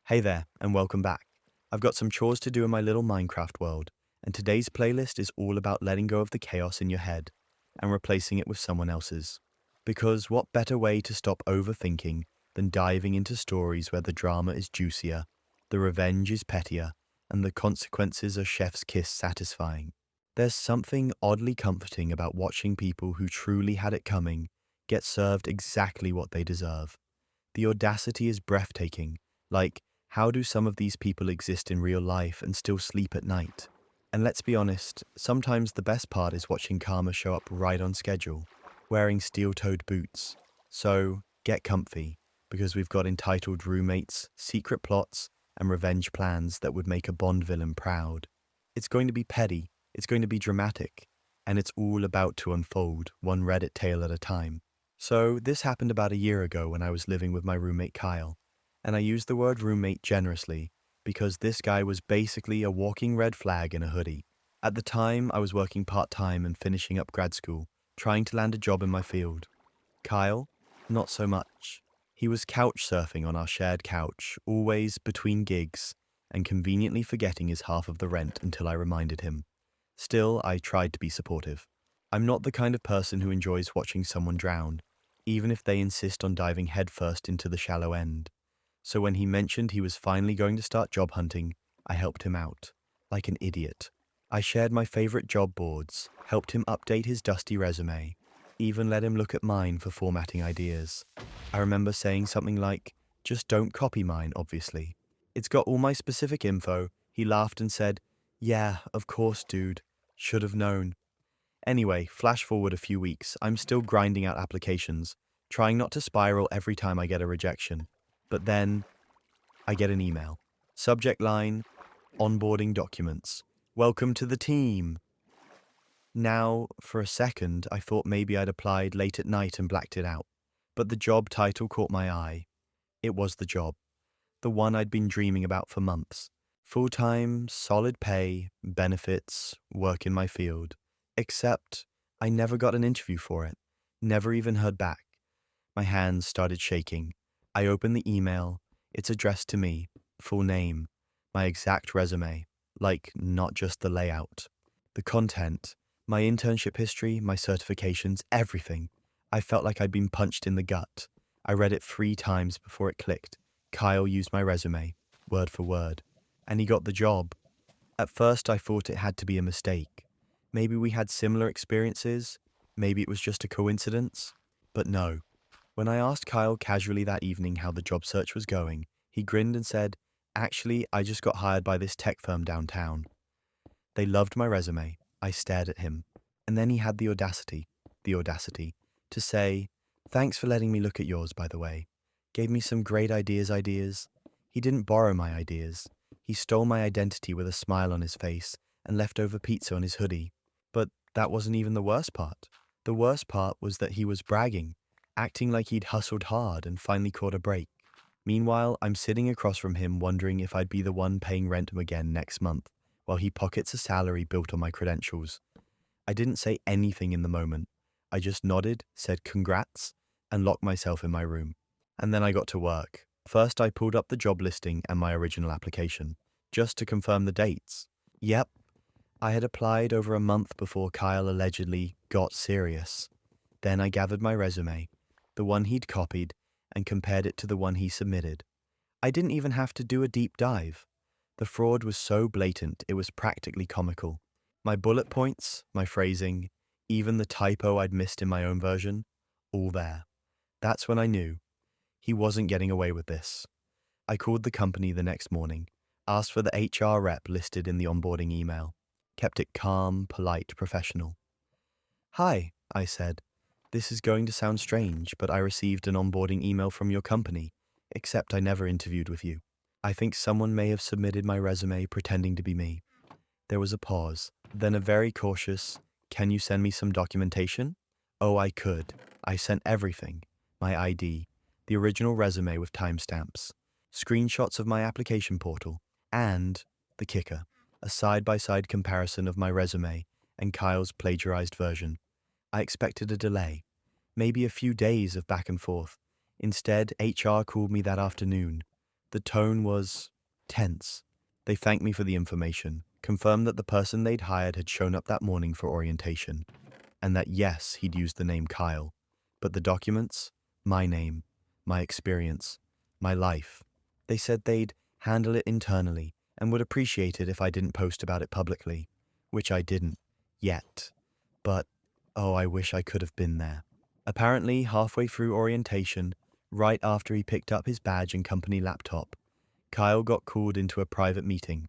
Hey there, and welcome back. I've got some chores to do in my little Minecraft world, and today's playlist is all about letting go of the chaos in your head and replacing it with someone else's. Because what better way to stop overthinking than diving into stories where the drama is juicier, the revenge is pettier, and the consequences are chef's kiss satisfying? There's something oddly comforting about watching people who truly had it coming get served exactly what they deserve. The audacity is breathtaking. Like, how do some of these people exist in real life and still sleep at night? And let's be honest, sometimes the best part is watching karma show up right on schedule, wearing steel-toed boots. So, get comfy, because we've got entitled roommates, secret plots, and revenge plans that would make a Bond villain proud. It's going to be petty, it's going to be dramatic, and it's all about to unfold, one Reddit tale at a time. So, this happened about a year ago when I was living with my roommate Kyle. And I use the word roommate generously because this guy was basically a walking red flag in a hoodie. At the time, I was working part-time and finishing up grad school, trying to land a job in my field. Kyle? Not so much. He was couch surfing on our shared couch, always between gigs, and conveniently forgetting his half of the rent until I reminded him. Still, I tried to be supportive. I'm not the kind of person who enjoys watching someone drown, even if they insist on diving headfirst into the shallow end. So when he mentioned he was finally going to start job hunting, I helped him out, like an idiot. I shared my favorite job boards, helped him update his dusty resume, even let him look at mine for formatting ideas. I remember saying something like, just don't copy mine, obviously. It's got all my specific info. He laughed and said, yeah, of course, dude. Should have known. Anyway, flash forward a few weeks, I'm still grinding out applications, trying not to spiral every time I get a rejection. But then I get an email. Subject line, onboarding documents. Welcome to the team. Now, for a second, I thought maybe I'd applied late at night and blacked it out. But the job title caught my eye. It was the job, the one I'd been dreaming about for months. Full-time, solid pay, benefits, work in my field. Except I never got an interview for it. Never even heard back. My hands started shaking. I opened the email. It's addressed to me, full name, my exact resume, like not just the layout. The content, my internship history, my certifications, everything. I felt like I'd been punched in the gut. I read it 3 times before it clicked. Kyle used my resume, word for word, and he got the job. At first, I thought it had to be a mistake. Maybe we had similar experiences. Maybe it was just a coincidence. But no. When I asked Kyle casually that evening how the job search was going, he grinned and said, actually, I just got hired by this tech firm downtown. They loved my resume. I stared at him. And then he had the audacity, to say, thanks for letting me look at yours, by the way. Gave me some great ideas. He didn't borrow my ideas. He stole my identity with a smile on his face and leftover pizza on his hoodie. But that wasn't even the worst part. The worst part was that he was bragging, acting like he'd hustled hard and finally caught a break. Meanwhile, I'm sitting across from him wondering if I'd be the one paying rent again next month, while he pockets a salary built on my credentials. I didn't say anything in the moment. I just nodded, said congrats, and locked myself in my room. And then I got to work. First, I pulled up the job listing and my original application, just to confirm the dates. Yep, I had applied over a month before Kyle allegedly got serious. Then I gathered my resume, the one he'd copied, and compared it to the one he submitted. I didn't even have to do a deep dive. The fraud was so blatant it was practically comical. My bullet points, my phrasing, even the typo I'd missed in my own version, all there. That's when I knew. He wasn't getting away with this. I called the company the next morning, asked for the HR rep listed in the onboarding email, kept it calm, polite, professional. Hi, I said. This is going to sound strange, but I received an onboarding email from your company, except I never interviewed with you. I think someone may have submitted my resume pretending to be me. There was a pause, then a very cautious, can you send me some documentation? Oh, I could. I sent everything. My ID, the original resume with timestamps, screenshots of my application portal, and, the kicker, a side-by-side comparison of my resume and Kyle's plagiarized version. I expected a delay, maybe a few days of back and forth. Instead, HR called me that afternoon. The tone was tense. They thanked me for the information, confirmed that the person they'd hired had shown up that morning for orientation, and that yes, he'd used the name Kyle. But the documents? My name, my experience, my life. They said they'd handle it internally and would appreciate it if I didn't post about it publicly, which I didn't, yet. But, oh, I wish I could have been there. Apparently, halfway through orientation, right after he picked up his badge and company laptop, Kyle got called into a private meeting.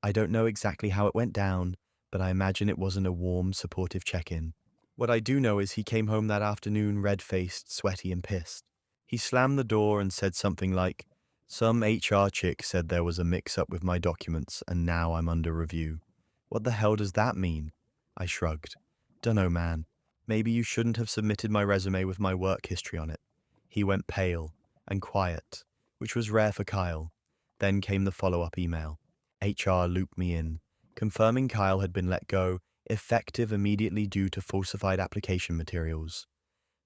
I don't know exactly how it went down, but I imagine it wasn't a warm, supportive check-in. What I do know is he came home that afternoon red-faced, sweaty, and pissed. He slammed the door and said something like, "Some HR chick said there was a mix-up with my documents and now I'm under review." What the hell does that mean? I shrugged. Dunno, man. Maybe you shouldn't have submitted my resume with my work history on it. He went pale and quiet, which was rare for Kyle. Then came the follow-up email. HR looped me in, confirming Kyle had been let go, effective immediately due to falsified application materials.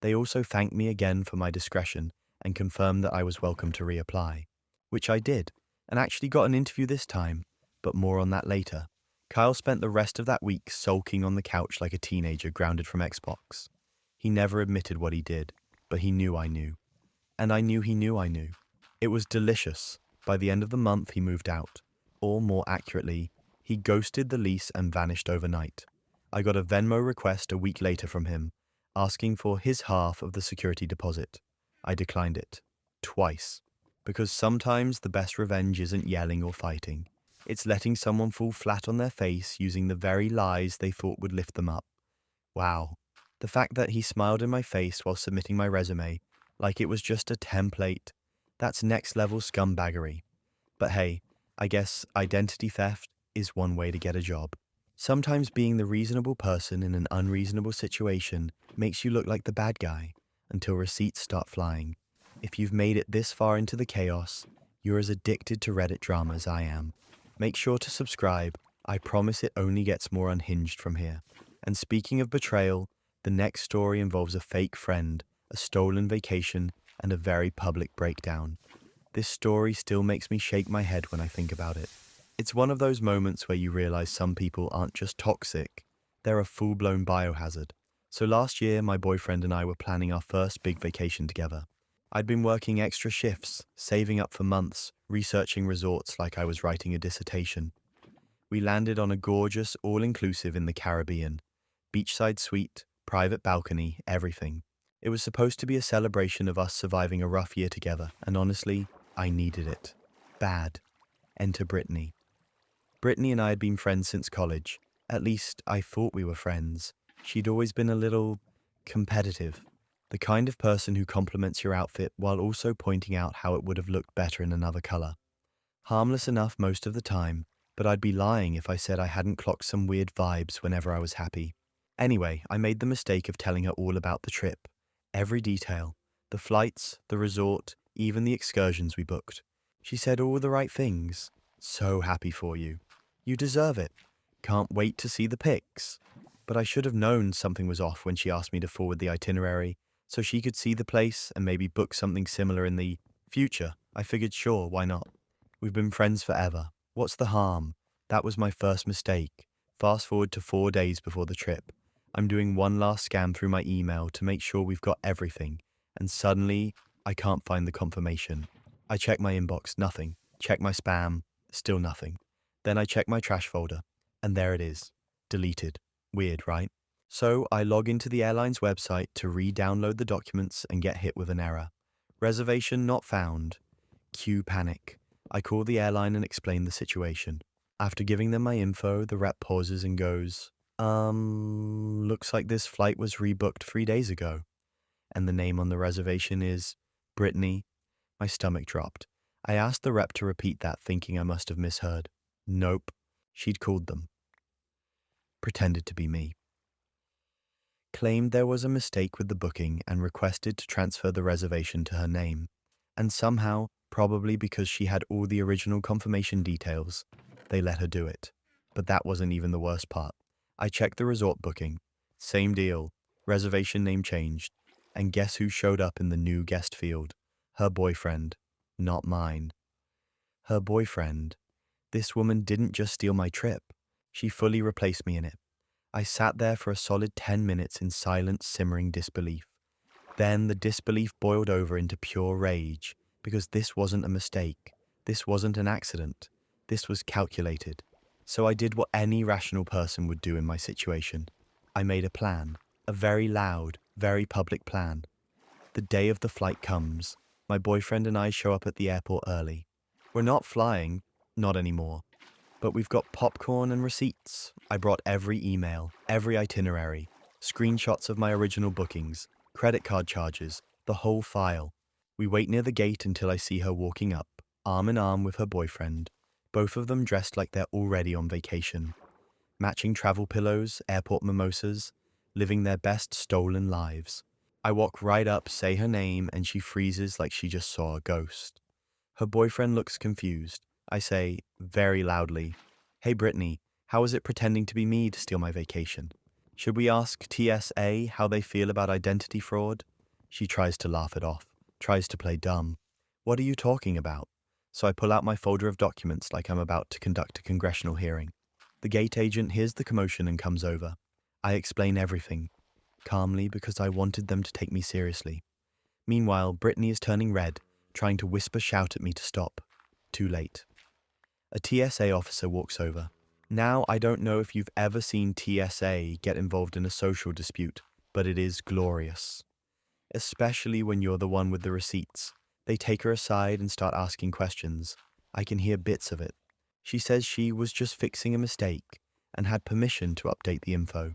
They also thanked me again for my discretion and confirmed that I was welcome to reapply, which I did, and actually got an interview this time, but more on that later. Kyle spent the rest of that week sulking on the couch like a teenager grounded from Xbox. He never admitted what he did, but he knew I knew. And I knew he knew I knew. It was delicious. By the end of the month, he moved out. Or more accurately, he ghosted the lease and vanished overnight. I got a Venmo request a week later from him, asking for his half of the security deposit. I declined it. Twice. Because sometimes the best revenge isn't yelling or fighting. It's letting someone fall flat on their face using the very lies they thought would lift them up. Wow. The fact that he smiled in my face while submitting my resume, like it was just a template, that's next level scumbaggery. But hey, I guess identity theft is one way to get a job. Sometimes being the reasonable person in an unreasonable situation makes you look like the bad guy, until receipts start flying. If you've made it this far into the chaos, you're as addicted to Reddit drama as I am. Make sure to subscribe. I promise it only gets more unhinged from here. And speaking of betrayal, the next story involves a fake friend, a stolen vacation, and a very public breakdown. This story still makes me shake my head when I think about it. It's one of those moments where you realize some people aren't just toxic, they're a full-blown biohazard. So last year, my boyfriend and I were planning our first big vacation together. I'd been working extra shifts, saving up for months, researching resorts like I was writing a dissertation. We landed on a gorgeous, all-inclusive in the Caribbean. Beachside suite, private balcony, everything. It was supposed to be a celebration of us surviving a rough year together, and honestly, I needed it. Bad. Enter Brittany. Brittany and I had been friends since college. At least, I thought we were friends. She'd always been a little competitive. The kind of person who compliments your outfit while also pointing out how it would have looked better in another color. Harmless enough most of the time, but I'd be lying if I said I hadn't clocked some weird vibes whenever I was happy. Anyway, I made the mistake of telling her all about the trip. Every detail. The flights, the resort, even the excursions we booked. She said all the right things. So happy for you. You deserve it. Can't wait to see the pics. But I should have known something was off when she asked me to forward the itinerary, so she could see the place and maybe book something similar in the future. I figured sure, why not? We've been friends forever. What's the harm? That was my first mistake. Fast forward to 4 days before the trip. I'm doing one last scan through my email to make sure we've got everything, and suddenly, I can't find the confirmation. I check my inbox, nothing. Check my spam, still nothing. Then I check my trash folder, and there it is. Deleted. Weird, right? So I log into the airline's website to re-download the documents and get hit with an error. Reservation not found. Cue panic. I call the airline and explain the situation. After giving them my info, the rep pauses and goes, looks like this flight was rebooked 3 days ago. And the name on the reservation is Brittany. My stomach dropped. I asked the rep to repeat that, thinking I must have misheard. Nope. She'd called them. Pretended to be me. Claimed there was a mistake with the booking and requested to transfer the reservation to her name. And somehow, probably because she had all the original confirmation details, they let her do it. But that wasn't even the worst part. I checked the resort booking. Same deal. Reservation name changed. And guess who showed up in the new guest field? Her boyfriend. Not mine. Her boyfriend. This woman didn't just steal my trip, she fully replaced me in it. I sat there for a solid 10 minutes in silent, simmering disbelief. Then the disbelief boiled over into pure rage, because this wasn't a mistake. This wasn't an accident. This was calculated. So I did what any rational person would do in my situation. I made a plan, a very loud, very public plan. The day of the flight comes. My boyfriend and I show up at the airport early. We're not flying, not anymore. But we've got popcorn and receipts. I brought every email, every itinerary, screenshots of my original bookings, credit card charges, the whole file. We wait near the gate until I see her walking up, arm in arm with her boyfriend, both of them dressed like they're already on vacation. Matching travel pillows, airport mimosas, living their best stolen lives. I walk right up, say her name, and she freezes like she just saw a ghost. Her boyfriend looks confused. I say, very loudly, "Hey Brittany, how is it pretending to be me to steal my vacation? Should we ask TSA how they feel about identity fraud?" She tries to laugh it off, tries to play dumb. "What are you talking about?" So I pull out my folder of documents like I'm about to conduct a congressional hearing. The gate agent hears the commotion and comes over. I explain everything, calmly because I wanted them to take me seriously. Meanwhile, Brittany is turning red, trying to whisper shout at me to stop. Too late. A TSA officer walks over. Now, I don't know if you've ever seen TSA get involved in a social dispute, but it is glorious. Especially when you're the one with the receipts. They take her aside and start asking questions. I can hear bits of it. She says she was just fixing a mistake and had permission to update the info.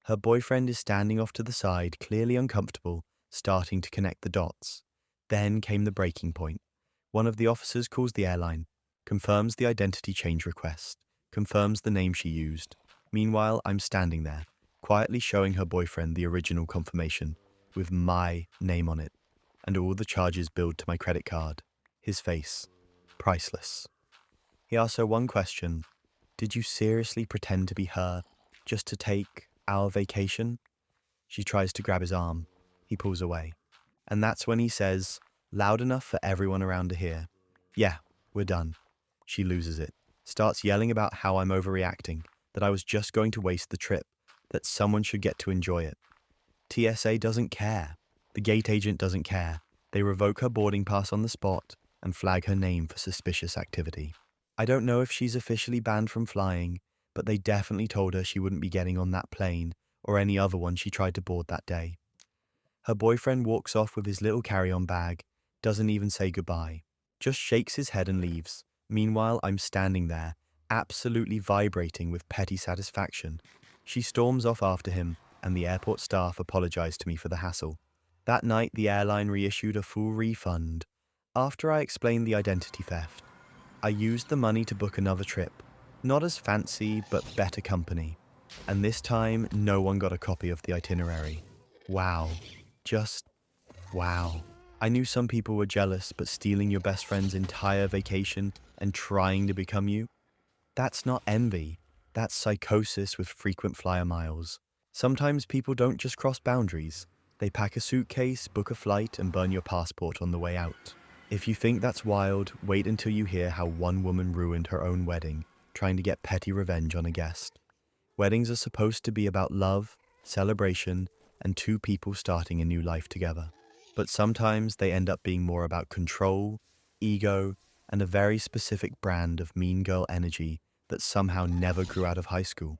Her boyfriend is standing off to the side, clearly uncomfortable, starting to connect the dots. Then came the breaking point. One of the officers calls the airline, confirms the identity change request, confirms the name she used. Meanwhile, I'm standing there, quietly showing her boyfriend the original confirmation, with my name on it, and all the charges billed to my credit card. His face, priceless. He asks her one question: "Did you seriously pretend to be her, just to take our vacation?" She tries to grab his arm. He pulls away. And that's when he says, loud enough for everyone around to hear, "Yeah, we're done." She loses it, starts yelling about how I'm overreacting, that I was just going to waste the trip, that someone should get to enjoy it. TSA doesn't care. The gate agent doesn't care. They revoke her boarding pass on the spot and flag her name for suspicious activity. I don't know if she's officially banned from flying, but they definitely told her she wouldn't be getting on that plane or any other one she tried to board that day. Her boyfriend walks off with his little carry-on bag, doesn't even say goodbye, just shakes his head and leaves. Meanwhile, I'm standing there, absolutely vibrating with petty satisfaction. She storms off after him, and the airport staff apologize to me for the hassle. That night, the airline reissued a full refund. After I explained the identity theft, I used the money to book another trip. Not as fancy, but better company. And this time, no one got a copy of the itinerary. Wow. Just wow. I knew some people were jealous, but stealing your best friend's entire vacation and trying to become you? That's not envy. That's psychosis with frequent flyer miles. Sometimes people don't just cross boundaries. They pack a suitcase, book a flight, and burn your passport on the way out. If you think that's wild, wait until you hear how one woman ruined her own wedding, trying to get petty revenge on a guest. Weddings are supposed to be about love, celebration, and two people starting a new life together. But sometimes they end up being more about control, ego, and a very specific brand of mean girl energy that somehow never grew out of high school.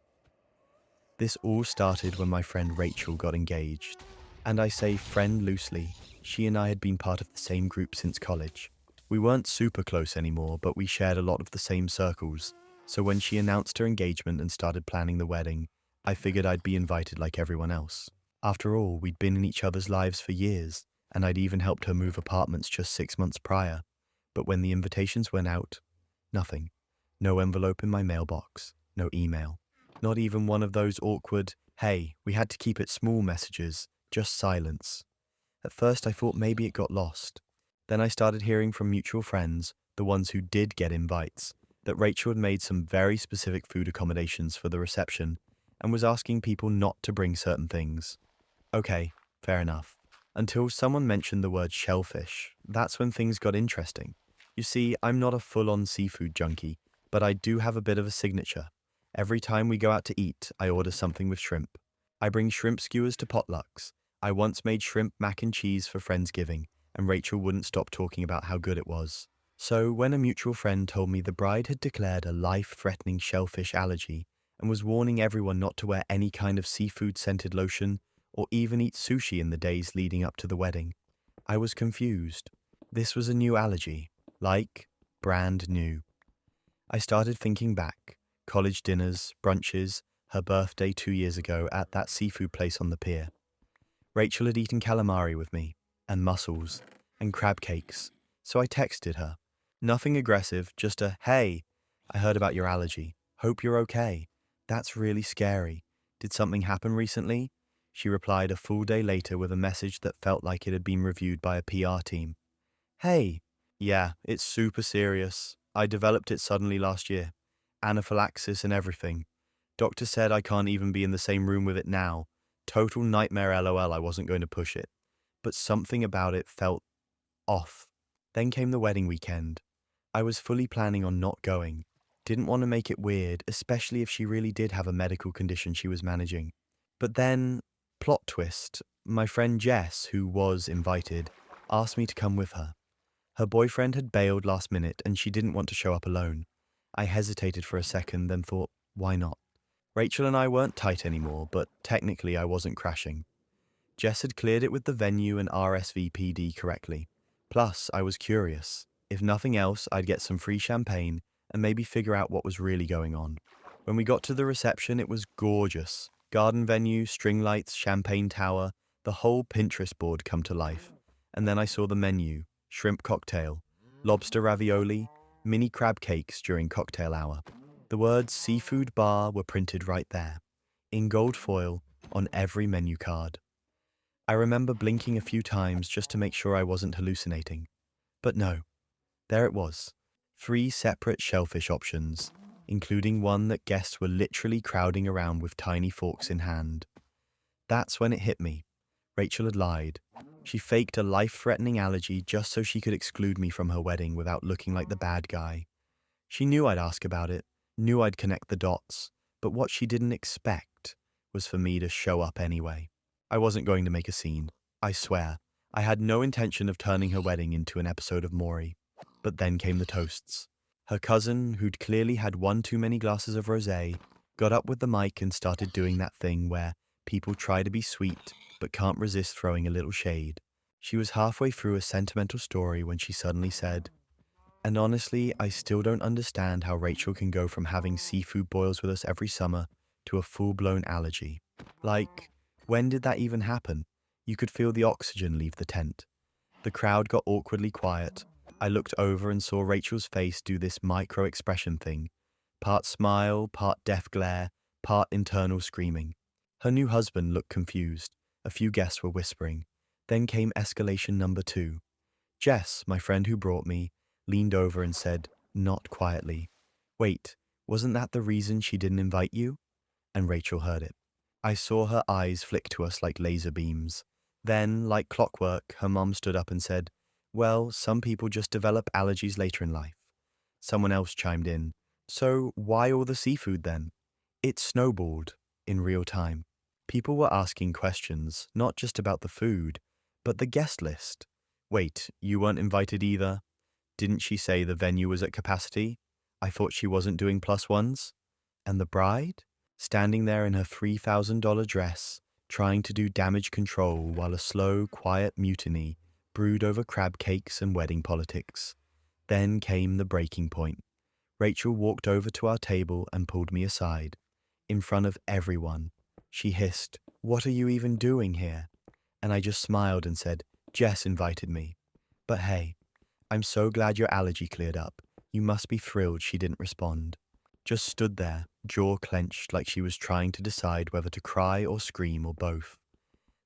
This all started when my friend Rachel got engaged. And I say friend loosely. She and I had been part of the same group since college. We weren't super close anymore, but we shared a lot of the same circles. So when she announced her engagement and started planning the wedding, I figured I'd be invited like everyone else. After all, we'd been in each other's lives for years, and I'd even helped her move apartments just 6 months prior. But when the invitations went out, nothing. No envelope in my mailbox, no email. Not even one of those awkward, "Hey, we had to keep it small" messages, just silence. At first I thought maybe it got lost. Then I started hearing from mutual friends, the ones who did get invites, that Rachel had made some very specific food accommodations for the reception and was asking people not to bring certain things. Okay, fair enough. Until someone mentioned the word shellfish. That's when things got interesting. You see, I'm not a full-on seafood junkie, but I do have a bit of a signature. Every time we go out to eat, I order something with shrimp. I bring shrimp skewers to potlucks. I once made shrimp mac and cheese for Friendsgiving, and Rachel wouldn't stop talking about how good it was. So, when a mutual friend told me the bride had declared a life-threatening shellfish allergy and was warning everyone not to wear any kind of seafood-scented lotion or even eat sushi in the days leading up to the wedding, I was confused. This was a new allergy, like brand new. I started thinking back, college dinners, brunches, her birthday 2 years ago at that seafood place on the pier. Rachel had eaten calamari with me, and mussels, and crab cakes, so I texted her. Nothing aggressive, just a, "Hey, I heard about your allergy. Hope you're okay. That's really scary. Did something happen recently?" She replied a full day later with a message that felt like it had been reviewed by a PR team. "Hey, yeah, it's super serious. I developed it suddenly last year. Anaphylaxis and everything. Doctor said I can't even be in the same room with it now. Total nightmare LOL, I wasn't going to push it. But something about it felt off. Then came the wedding weekend. I was fully planning on not going. Didn't want to make it weird, especially if she really did have a medical condition she was managing. But then, plot twist, my friend Jess, who was invited, asked me to come with her. Her boyfriend had bailed last minute and she didn't want to show up alone. I hesitated for a second, then thought, why not? Rachel and I weren't tight anymore, but technically I wasn't crashing. Jess had cleared it with the venue and RSVP'd correctly. Plus, I was curious. If nothing else, I'd get some free champagne and maybe figure out what was really going on. When we got to the reception, it was gorgeous. Garden venue, string lights, champagne tower, the whole Pinterest board come to life. And then I saw the menu: shrimp cocktail, lobster ravioli, mini crab cakes during cocktail hour. The words seafood bar were printed right there, in gold foil, on every menu card. I remember blinking a few times just to make sure I wasn't hallucinating. But no, there it was. 3 separate shellfish options, including one that guests were literally crowding around with tiny forks in hand. That's when it hit me. Rachel had lied. She faked a life-threatening allergy just so she could exclude me from her wedding without looking like the bad guy. She knew I'd ask about it, knew I'd connect the dots, but what she didn't expect was for me to show up anyway. I wasn't going to make a scene, I swear. I had no intention of turning her wedding into an episode of Maury. But then came the toasts. Her cousin, who'd clearly had one too many glasses of rosé, got up with the mic and started doing that thing where people try to be sweet but can't resist throwing a little shade. She was halfway through a sentimental story when she suddenly said, "And honestly, I still don't understand how Rachel can go from having seafood boils with us every summer to a full-blown allergy. Like, when did that even happen?" You could feel the oxygen leave the tent. The crowd got awkwardly quiet. I looked over and saw Rachel's face do this micro-expression thing. Part smile, part death glare, part internal screaming. Her new husband looked confused. A few guests were whispering. Then came escalation number 2. Jess, my friend who brought me, leaned over and said, not quietly, "Wait, wasn't that the reason she didn't invite you?" And Rachel heard it. I saw her eyes flick to us like laser beams. Then, like clockwork, her mom stood up and said, "Well, some people just develop allergies later in life." Someone else chimed in, "So why all the seafood then?" It snowballed in real time. People were asking questions, not just about the food, but the guest list. "Wait, you weren't invited either? Didn't she say the venue was at capacity? I thought she wasn't doing plus ones?" And the bride? Standing there in her $3,000 dress, trying to do damage control while a slow, quiet mutiny brewed over crab cakes and wedding politics. Then came the breaking point. Rachel walked over to our table and pulled me aside. In front of everyone, she hissed, "What are you even doing here?" And I just smiled and said, "Jess invited me." But hey, I'm so glad your allergy cleared up. You must be thrilled she didn't respond. Just stood there, jaw clenched like she was trying to decide whether to cry or scream or both.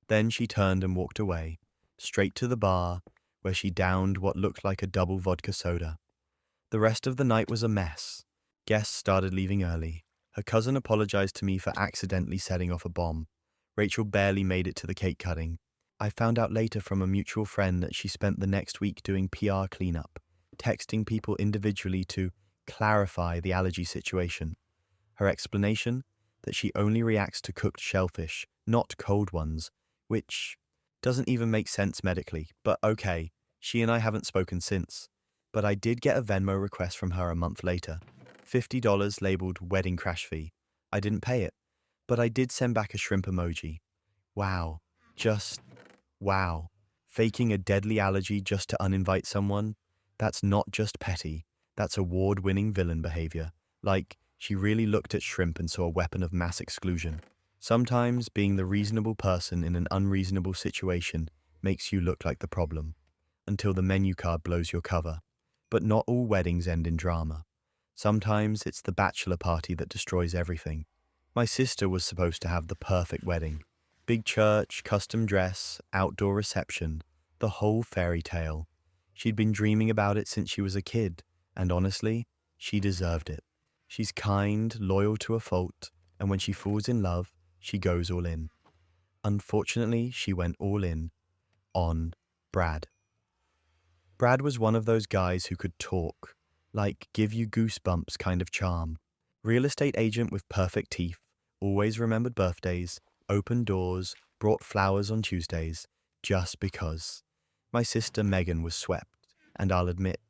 Then she turned and walked away, straight to the bar, where she downed what looked like a double vodka soda. The rest of the night was a mess. Guests started leaving early. Her cousin apologized to me for accidentally setting off a bomb. Rachel barely made it to the cake cutting. I found out later from a mutual friend that she spent the next week doing PR cleanup, texting people individually to clarify the allergy situation. Her explanation? That she only reacts to cooked shellfish, not cold ones, which doesn't even make sense medically, but okay, she and I haven't spoken since. But I did get a Venmo request from her a month later. $50 labeled wedding crash fee. I didn't pay it, but I did send back a shrimp emoji. Wow. Just wow. Faking a deadly allergy just to uninvite someone? That's not just petty. That's award-winning villain behavior. Like, she really looked at shrimp and saw a weapon of mass exclusion. Sometimes being the reasonable person in an unreasonable situation makes you look like the problem, until the menu card blows your cover. But not all weddings end in drama. Sometimes it's the bachelor party that destroys everything. My sister was supposed to have the perfect wedding. Big church, custom dress, outdoor reception, the whole fairy tale. She'd been dreaming about it since she was a kid, and honestly, she deserved it. She's kind, loyal to a fault, and when she falls in love, she goes all in. Unfortunately, she went all in on Brad. Brad was one of those guys who could talk, like give you goosebumps kind of charm. Real estate agent with perfect teeth, always remembered birthdays, opened doors, brought flowers on Tuesdays, just because. My sister Megan was swept, and I'll admit,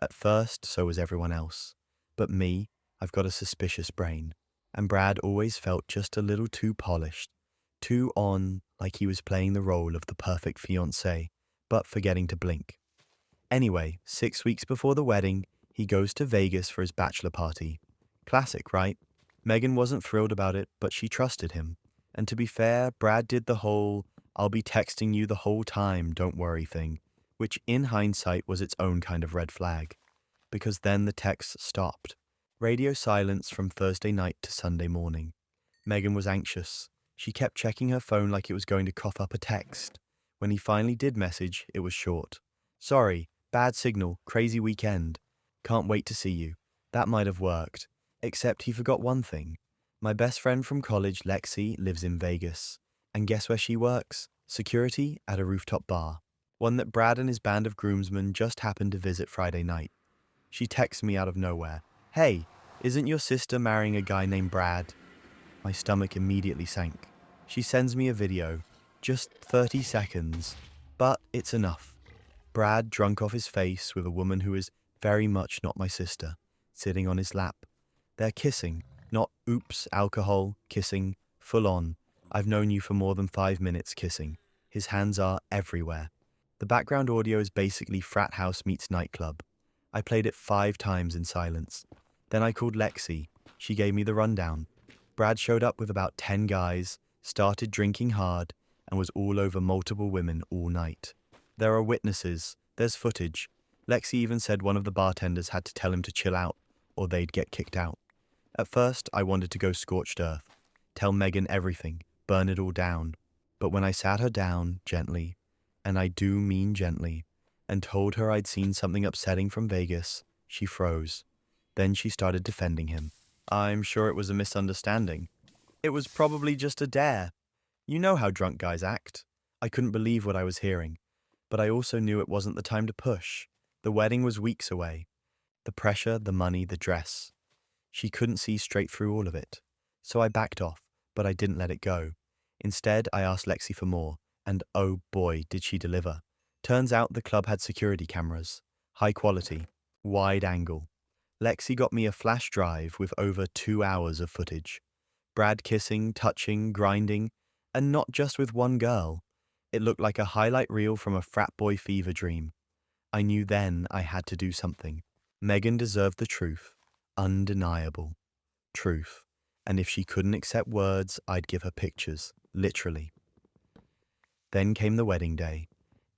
at first so was everyone else. But me, I've got a suspicious brain. And Brad always felt just a little too polished, too on, like he was playing the role of the perfect fiancé, but forgetting to blink. Anyway, 6 weeks before the wedding, he goes to Vegas for his bachelor party. Classic, right? Megan wasn't thrilled about it, but she trusted him. And to be fair, Brad did the whole, I'll be texting you the whole time, don't worry thing, which in hindsight was its own kind of red flag. Because then the texts stopped. Radio silence from Thursday night to Sunday morning. Megan was anxious. She kept checking her phone like it was going to cough up a text. When he finally did message, it was short. Sorry, bad signal, crazy weekend. Can't wait to see you. That might have worked. Except he forgot one thing. My best friend from college, Lexi, lives in Vegas. And guess where she works? Security at a rooftop bar. One that Brad and his band of groomsmen just happened to visit Friday night. She texts me out of nowhere. Hey, isn't your sister marrying a guy named Brad? My stomach immediately sank. She sends me a video. Just 30 seconds. But it's enough. Brad drunk off his face with a woman who is very much not my sister, sitting on his lap. They're kissing, not oops, alcohol, kissing, full on. I've known you for more than 5 minutes kissing. His hands are everywhere. The background audio is basically frat house meets nightclub. I played it 5 times in silence. Then I called Lexi. She gave me the rundown. Brad showed up with about 10 guys, started drinking hard, and was all over multiple women all night. There are witnesses. There's footage. Lexi even said one of the bartenders had to tell him to chill out, or they'd get kicked out. At first, I wanted to go scorched earth. Tell Megan everything. Burn it all down. But when I sat her down, gently, and I do mean gently, and told her I'd seen something upsetting from Vegas, she froze. Then she started defending him. I'm sure it was a misunderstanding. It was probably just a dare. You know how drunk guys act. I couldn't believe what I was hearing. But I also knew it wasn't the time to push. The wedding was weeks away. The pressure, the money, the dress. She couldn't see straight through all of it. So I backed off, but I didn't let it go. Instead, I asked Lexi for more, and oh boy, did she deliver. Turns out the club had security cameras. High quality. Wide angle. Lexi got me a flash drive with over 2 hours of footage. Brad kissing, touching, grinding, and not just with one girl. It looked like a highlight reel from a frat boy fever dream. I knew then I had to do something. Megan deserved the truth. Undeniable. Truth. And if she couldn't accept words, I'd give her pictures. Literally. Then came the wedding day.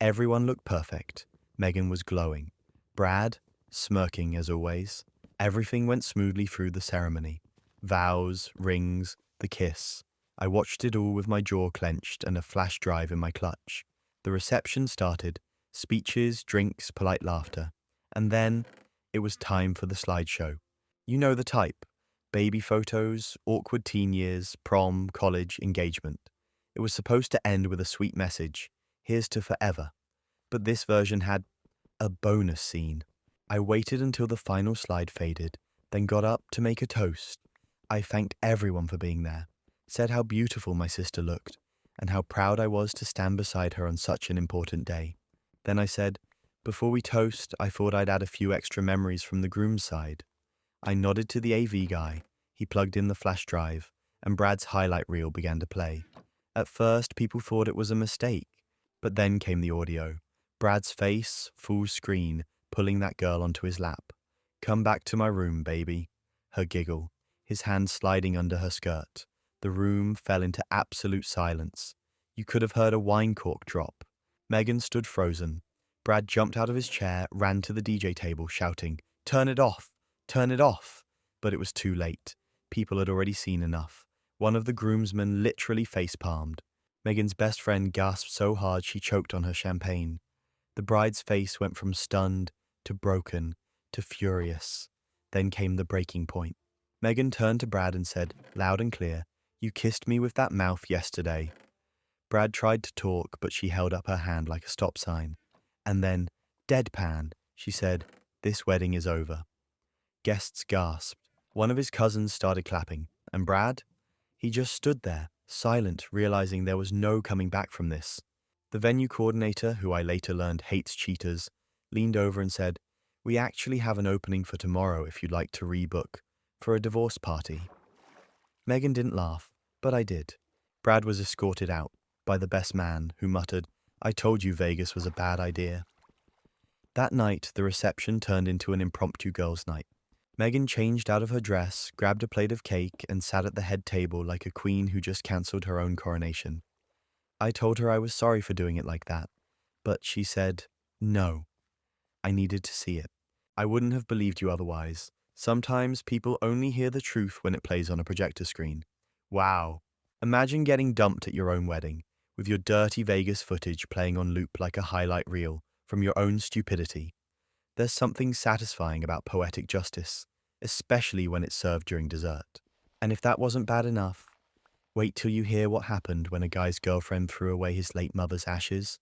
Everyone looked perfect. Megan was glowing. Brad, smirking as always. Everything went smoothly through the ceremony. Vows, rings, the kiss. I watched it all with my jaw clenched and a flash drive in my clutch. The reception started. Speeches, drinks, polite laughter. And then it was time for the slideshow. You know the type. Baby photos, awkward teen years, prom, college, engagement. It was supposed to end with a sweet message. Here's to forever. But this version had a bonus scene. I waited until the final slide faded, then got up to make a toast. I thanked everyone for being there, said how beautiful my sister looked, and how proud I was to stand beside her on such an important day. Then I said, before we toast, I thought I'd add a few extra memories from the groom's side. I nodded to the AV guy. He plugged in the flash drive, and Brad's highlight reel began to play. At first, people thought it was a mistake, but then came the audio. Brad's face, full screen, pulling that girl onto his lap. Come back to my room, baby. Her giggle, his hand sliding under her skirt. The room fell into absolute silence. You could have heard a wine cork drop. Megan stood frozen. Brad jumped out of his chair, ran to the DJ table, shouting, "Turn it off! Turn it off!" But it was too late. People had already seen enough. One of the groomsmen literally face-palmed. Megan's best friend gasped so hard she choked on her champagne. The bride's face went from stunned to broken to furious. Then came the breaking point. Megan turned to Brad and said, loud and clear, "You kissed me with that mouth yesterday." Brad tried to talk, but she held up her hand like a stop sign. And then, deadpan, she said, "This wedding is over." Guests gasped. One of his cousins started clapping. And Brad? He just stood there, silent, realizing there was no coming back from this. The venue coordinator, who I later learned hates cheaters, leaned over and said, "We actually have an opening for tomorrow if you'd like to rebook, for a divorce party." Megan didn't laugh, but I did. Brad was escorted out by the best man, who muttered, "I told you Vegas was a bad idea." That night, the reception turned into an impromptu girls' night. Megan changed out of her dress, grabbed a plate of cake, and sat at the head table like a queen who just cancelled her own coronation. I told her I was sorry for doing it like that, but she said, "No, I needed to see it. I wouldn't have believed you otherwise. Sometimes people only hear the truth when it plays on a projector screen." Wow. Imagine getting dumped at your own wedding, with your dirty Vegas footage playing on loop like a highlight reel from your own stupidity. There's something satisfying about poetic justice, especially when it's served during dessert. And if that wasn't bad enough, wait till you hear what happened when a guy's girlfriend threw away his late mother's ashes.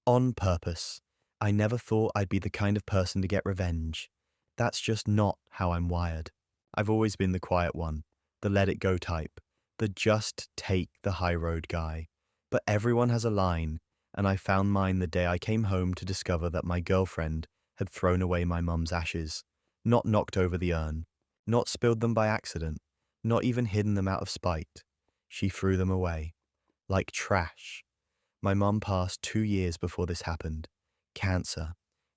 On purpose. I never thought I'd be the kind of person to get revenge. That's just not how I'm wired. I've always been the quiet one, the let it go type, the just take the high road guy. But everyone has a line, and I found mine the day I came home to discover that my girlfriend had thrown away my mum's ashes, not knocked over the urn, not spilled them by accident, not even hidden them out of spite. She threw them away. Like trash. My mum passed 2 years before this happened. Cancer.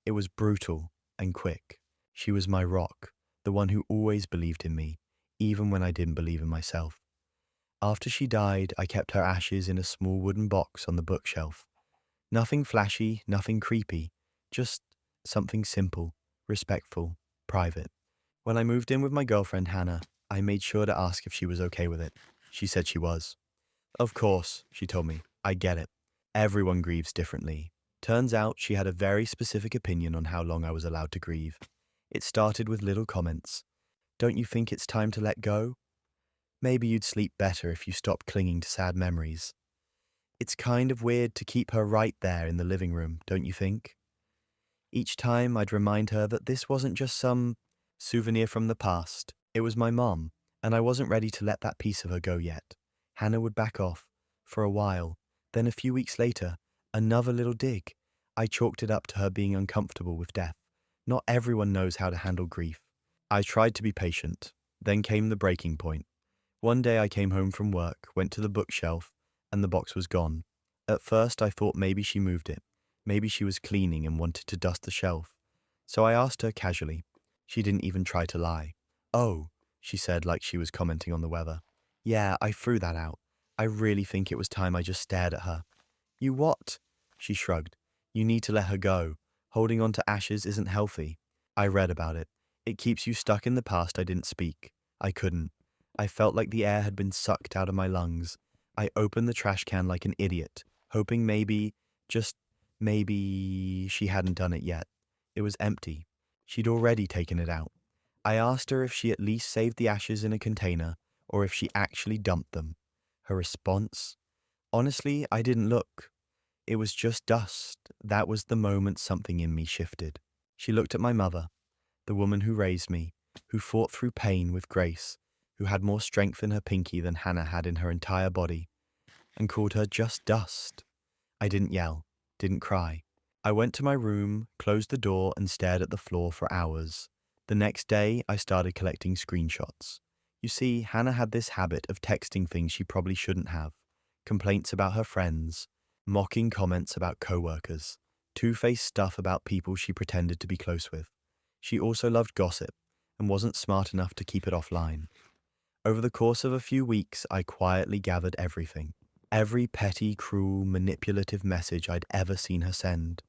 It was brutal and quick. She was my rock, the one who always believed in me, even when I didn't believe in myself. After she died, I kept her ashes in a small wooden box on the bookshelf. Nothing flashy, nothing creepy, just something simple, respectful, private. When I moved in with my girlfriend Hannah, I made sure to ask if she was okay with it. She said she was. "Of course," she told me. "I get it. Everyone grieves differently." Turns out she had a very specific opinion on how long I was allowed to grieve. It started with little comments. "Don't you think it's time to let go? Maybe you'd sleep better if you stopped clinging to sad memories. It's kind of weird to keep her right there in the living room, don't you think?" Each time I'd remind her that this wasn't just some souvenir from the past. It was my mom, and I wasn't ready to let that piece of her go yet. Hannah would back off, for a while. Then a few weeks later, another little dig. I chalked it up to her being uncomfortable with death. Not everyone knows how to handle grief. I tried to be patient. Then came the breaking point. One day I came home from work, went to the bookshelf, and the box was gone. At first I thought maybe she moved it. Maybe she was cleaning and wanted to dust the shelf. So I asked her casually. She didn't even try to lie. "Oh," she said like she was commenting on the weather. "Yeah, I threw that out. I really think it was time I just stared at her." "You what?" She shrugged. "You need to let her go. Holding on to ashes isn't healthy." I read about it. It keeps you stuck in the past. I didn't speak. I couldn't. I felt like the air had been sucked out of my lungs. I opened the trash can like an idiot, hoping maybe, just maybe, she hadn't done it yet. It was empty. She'd already taken it out. I asked her if she at least saved the ashes in a container, or if she actually dumped them. Her response? Honestly, I didn't look. It was just dust. That was the moment something in me shifted. She looked at my mother. the woman who raised me, who fought through pain with grace, who had more strength in her pinky than Hannah had in her entire body, and called her just dust. I didn't yell, didn't cry. I went to my room, closed the door, and stared at the floor for hours. The next day, I started collecting screenshots. You see, Hannah had this habit of texting things she probably shouldn't have. Complaints about her friends, mocking comments about coworkers, two-faced stuff about people she pretended to be close with. She also loved gossip and wasn't smart enough to keep it offline. Over the course of a few weeks, I quietly gathered everything. Every petty, cruel, manipulative message I'd ever seen her send.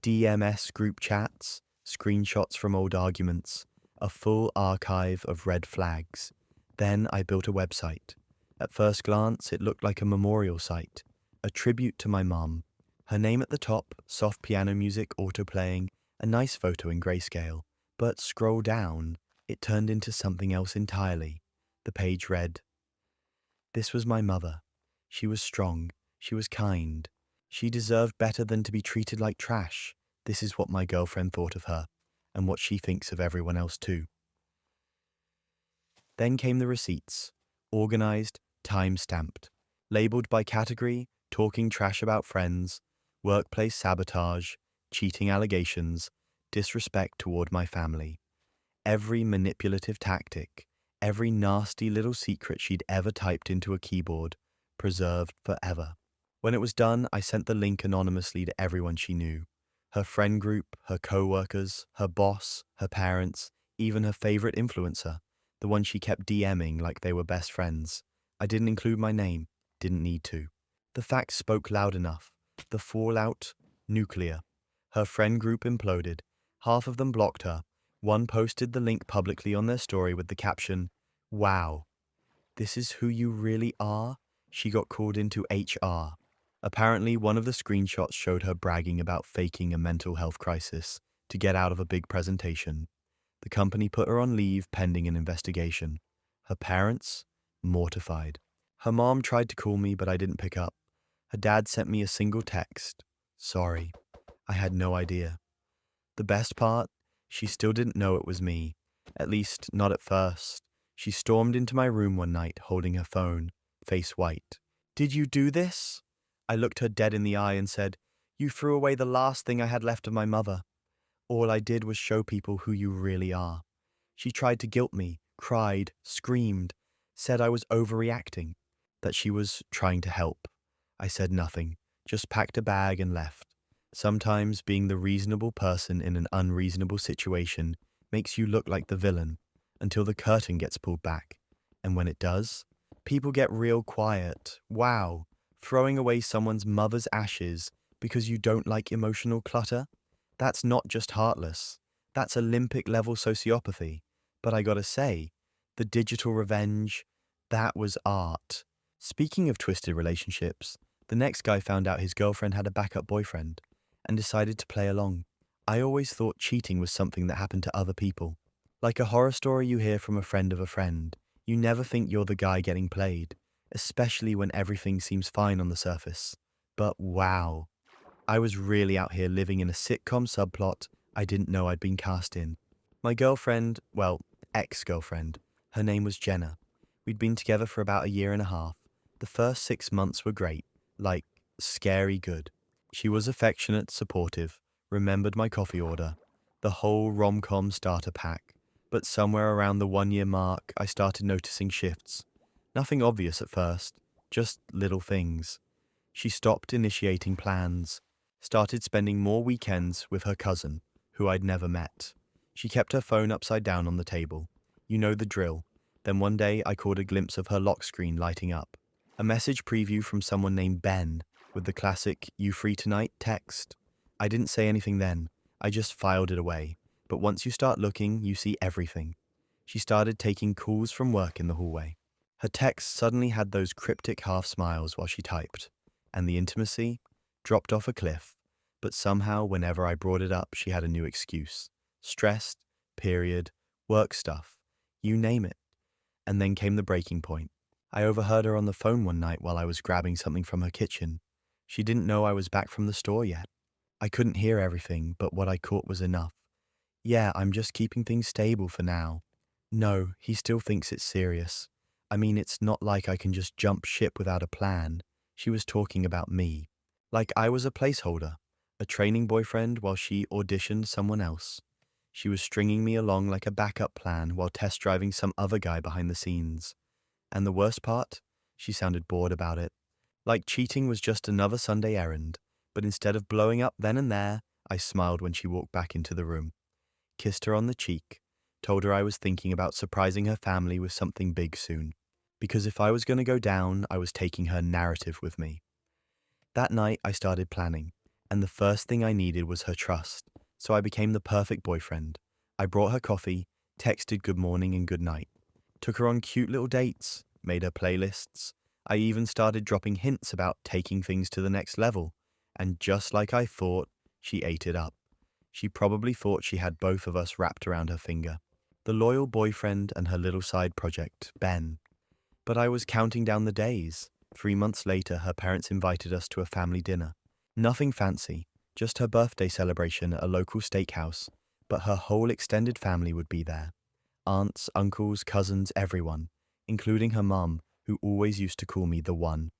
DMS group chats, screenshots from old arguments, a full archive of red flags. Then I built a website. At first glance, it looked like a memorial site, a tribute to my mum. Her name at the top, soft piano music auto-playing, a nice photo in grayscale. But scroll down, it turned into something else entirely. The page read, "This was my mother. She was strong. She was kind. She deserved better than to be treated like trash. This is what my girlfriend thought of her, and what she thinks of everyone else too." Then came the receipts, organized, time-stamped, labeled by category, talking trash about friends, workplace sabotage, cheating allegations, disrespect toward my family. Every manipulative tactic, every nasty little secret she'd ever typed into a keyboard, preserved forever. When it was done, I sent the link anonymously to everyone she knew. Her friend group, her co-workers, her boss, her parents, even her favorite influencer, the one she kept DMing like they were best friends. I didn't include my name, didn't need to. The facts spoke loud enough. The fallout, nuclear. Her friend group imploded. Half of them blocked her. One posted the link publicly on their story with the caption, "Wow, this is who you really are?" She got called into HR. Apparently, one of the screenshots showed her bragging about faking a mental health crisis to get out of a big presentation. The company put her on leave pending an investigation. Her parents? Mortified. Her mom tried to call me, but I didn't pick up. Her dad sent me a single text. "Sorry. I had no idea." The best part? She still didn't know it was me. At least, not at first. She stormed into my room one night, holding her phone, face white. "Did you do this?" I looked her dead in the eye and said, "You threw away the last thing I had left of my mother. All I did was show people who you really are." She tried to guilt me, cried, screamed, said I was overreacting, that she was trying to help. I said nothing, just packed a bag and left. Sometimes being the reasonable person in an unreasonable situation makes you look like the villain until the curtain gets pulled back. And when it does, people get real quiet. Wow, throwing away someone's mother's ashes because you don't like emotional clutter? That's not just heartless. That's Olympic-level sociopathy. But I gotta say, the digital revenge, that was art. Speaking of twisted relationships, the next guy found out his girlfriend had a backup boyfriend and decided to play along. I always thought cheating was something that happened to other people. Like a horror story you hear from a friend of a friend. You never think you're the guy getting played, especially when everything seems fine on the surface. But wow, I was really out here living in a sitcom subplot I didn't know I'd been cast in. My girlfriend, well, ex-girlfriend, her name was Jenna. We'd been together for about a year and a half. The first 6 months were great, like scary good. She was affectionate, supportive, remembered my coffee order, the whole rom-com starter pack. But somewhere around the 1-year mark, I started noticing shifts. Nothing obvious at first, just little things. She stopped initiating plans, started spending more weekends with her cousin, who I'd never met. She kept her phone upside down on the table. You know the drill. Then one day I caught a glimpse of her lock screen lighting up. A message preview from someone named Ben, with the classic "You free tonight" text. I didn't say anything then. I just filed it away. But once you start looking, you see everything. She started taking calls from work in the hallway. Her texts suddenly had those cryptic half smiles while she typed. And the intimacy dropped off a cliff. But somehow, whenever I brought it up, she had a new excuse. Stressed, period, work stuff, you name it. And then came the breaking point. I overheard her on the phone one night while I was grabbing something from her kitchen. She didn't know I was back from the store yet. I couldn't hear everything, but what I caught was enough. Yeah, I'm just keeping things stable for now. No, he still thinks it's serious. I mean, it's not like I can just jump ship without a plan. She was talking about me. Like I was a placeholder, a training boyfriend while she auditioned someone else. She was stringing me along like a backup plan while test driving some other guy behind the scenes. And the worst part? She sounded bored about it. Like cheating was just another Sunday errand. But instead of blowing up then and there, I smiled when she walked back into the room, kissed her on the cheek, told her I was thinking about surprising her family with something big soon. Because if I was going to go down, I was taking her narrative with me. That night, I started planning, and the first thing I needed was her trust, so I became the perfect boyfriend. I brought her coffee, texted good morning and good night, took her on cute little dates, made her playlists. I even started dropping hints about taking things to the next level, and just like I thought, she ate it up. She probably thought she had both of us wrapped around her finger. The loyal boyfriend and her little side project, Ben. But I was counting down the days. 3 months later, her parents invited us to a family dinner. Nothing fancy, just her birthday celebration at a local steakhouse, but her whole extended family would be there. Aunts, uncles, cousins, everyone, including her mum, who always used to call me the one.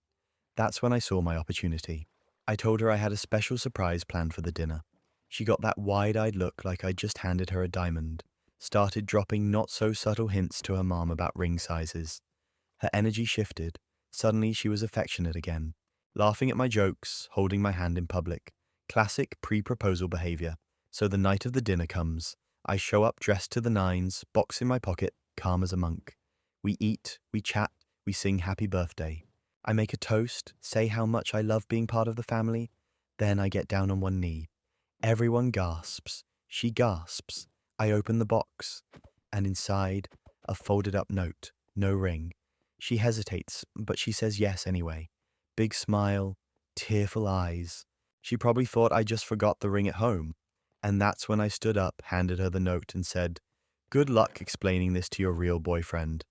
That's when I saw my opportunity. I told her I had a special surprise planned for the dinner. She got that wide-eyed look like I'd just handed her a diamond, started dropping not-so-subtle hints to her mom about ring sizes. Her energy shifted. Suddenly she was affectionate again, laughing at my jokes, holding my hand in public. Classic pre-proposal behavior. So the night of the dinner comes. I show up dressed to the nines, box in my pocket, calm as a monk. We eat, we chat, we sing happy birthday. I make a toast, say how much I love being part of the family. Then I get down on one knee. Everyone gasps. She gasps. I open the box. And inside, a folded up note. No ring. She hesitates, but she says yes anyway. Big smile, tearful eyes. She probably thought I just forgot the ring at home. And that's when I stood up, handed her the note, and said, "Good luck explaining this to your real boyfriend."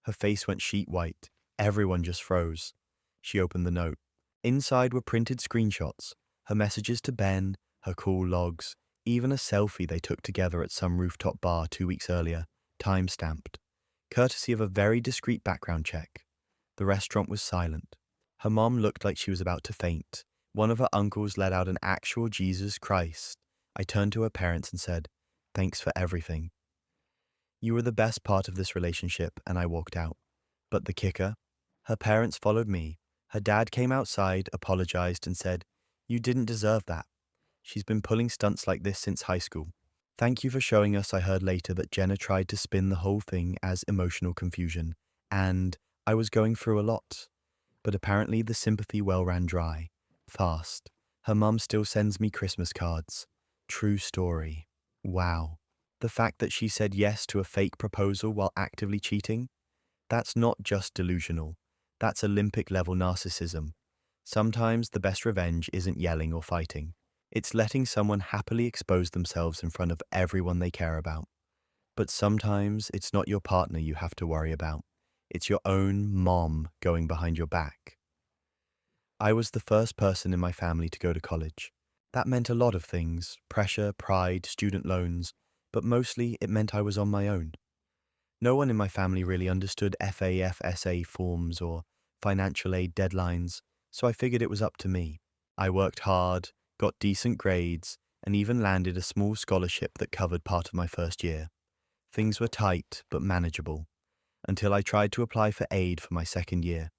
Her face went sheet white. Everyone just froze. She opened the note. Inside were printed screenshots, her messages to Ben, her call logs, even a selfie they took together at some rooftop bar 2 weeks earlier, time-stamped, courtesy of a very discreet background check. The restaurant was silent. Her mom looked like she was about to faint. One of her uncles let out an actual Jesus Christ. I turned to her parents and said, "Thanks for everything. You were the best part of this relationship," and I walked out. But the kicker? Her parents followed me. Her dad came outside, apologized, and said, "You didn't deserve that. She's been pulling stunts like this since high school. Thank you for showing us." I heard later that Jenna tried to spin the whole thing as emotional confusion, and I was going through a lot. But apparently the sympathy well ran dry. Fast. Her mum still sends me Christmas cards. True story. Wow. The fact that she said yes to a fake proposal while actively cheating? That's not just delusional. That's Olympic-level narcissism. Sometimes the best revenge isn't yelling or fighting. It's letting someone happily expose themselves in front of everyone they care about. But sometimes it's not your partner you have to worry about. It's your own mom going behind your back. I was the first person in my family to go to college. That meant a lot of things: pressure, pride, student loans, but mostly it meant I was on my own. No one in my family really understood FAFSA forms or financial aid deadlines, so I figured it was up to me. I worked hard, got decent grades, and even landed a small scholarship that covered part of my first year. Things were tight but manageable, until I tried to apply for aid for my second year,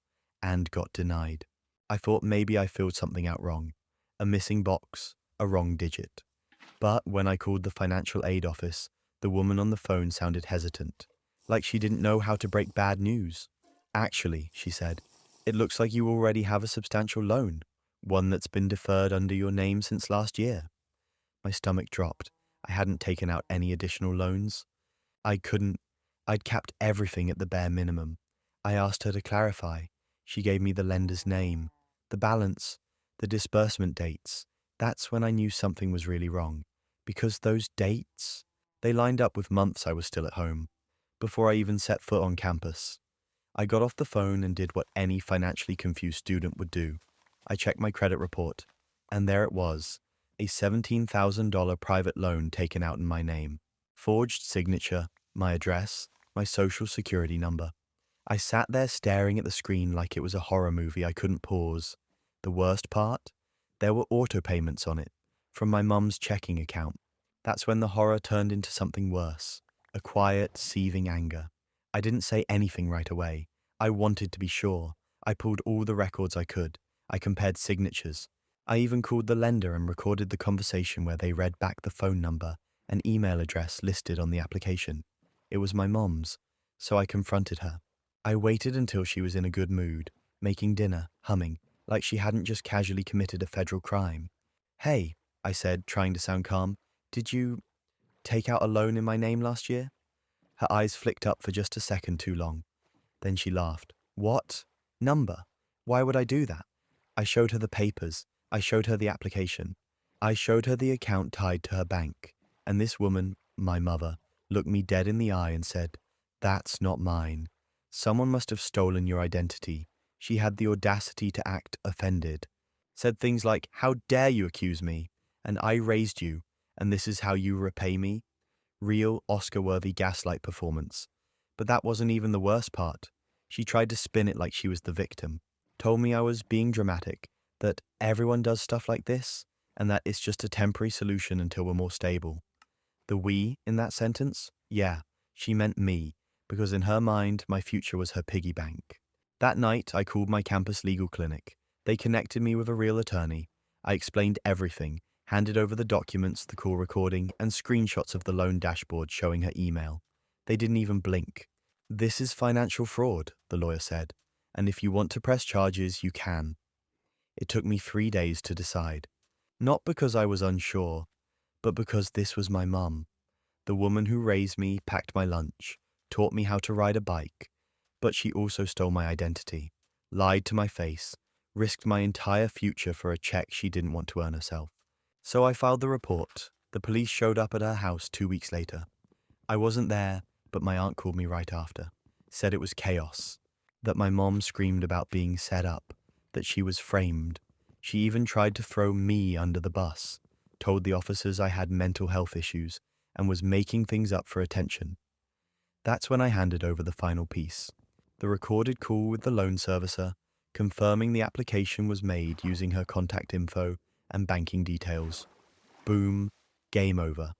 and got denied. I thought maybe I filled something out wrong. A missing box, a wrong digit. But when I called the financial aid office, the woman on the phone sounded hesitant, like she didn't know how to break bad news. "Actually," she said, "it looks like you already have a substantial loan, one that's been deferred under your name since last year." My stomach dropped. I hadn't taken out any additional loans. I couldn't. I'd capped everything at the bare minimum. I asked her to clarify. She gave me the lender's name, the balance, the disbursement dates. That's when I knew something was really wrong. Because those dates, they lined up with months I was still at home, before I even set foot on campus. I got off the phone and did what any financially confused student would do. I checked my credit report, and there it was, a $17,000 private loan taken out in my name. Forged signature, my address, my social security number. I sat there staring at the screen like it was a horror movie I couldn't pause. The worst part? There were auto payments on it, from my mum's checking account. That's when the horror turned into something worse, a quiet, seething anger. I didn't say anything right away. I wanted to be sure. I pulled all the records I could. I compared signatures. I even called the lender and recorded the conversation where they read back the phone number and email address listed on the application. It was my mom's, so I confronted her. I waited until she was in a good mood, making dinner, humming, like she hadn't just casually committed a federal crime. "Hey," I said, trying to sound calm, "did you take out a loan in my name last year?" Her eyes flicked up for just a second too long. Then she laughed. "What? Number? Why would I do that?" I showed her the papers. I showed her the application. I showed her the account tied to her bank. And this woman, my mother, looked me dead in the eye and said, "That's not mine. Someone must have stolen your identity." She had the audacity to act offended. Said things like, "How dare you accuse me? And I raised you, and this is how you repay me?" Real Oscar-worthy gaslight performance. But that wasn't even the worst part. She tried to spin it like she was the victim. Told me I was being dramatic, that everyone does stuff like this, and that it's just a temporary solution until we're more stable. The we in that sentence? Yeah, she meant me, because in her mind, my future was her piggy bank. That night, I called my campus legal clinic. They connected me with a real attorney. I explained everything, handed over the documents, the call recording, and screenshots of the loan dashboard showing her email. They didn't even blink. "This is financial fraud," the lawyer said, "and if you want to press charges, you can." It took me 3 days to decide. Not because I was unsure, but because this was my mum. The woman who raised me, packed my lunch, taught me how to ride a bike, but she also stole my identity, lied to my face, risked my entire future for a check she didn't want to earn herself. So I filed the report. The police showed up at her house 2 weeks later. I wasn't there, but my aunt called me right after. Said it was chaos, that my mom screamed about being set up, that she was framed. She even tried to throw me under the bus, told the officers I had mental health issues, and was making things up for attention. That's when I handed over the final piece. The recorded call with the loan servicer, confirming the application was made using her contact info and banking details. Boom, game over.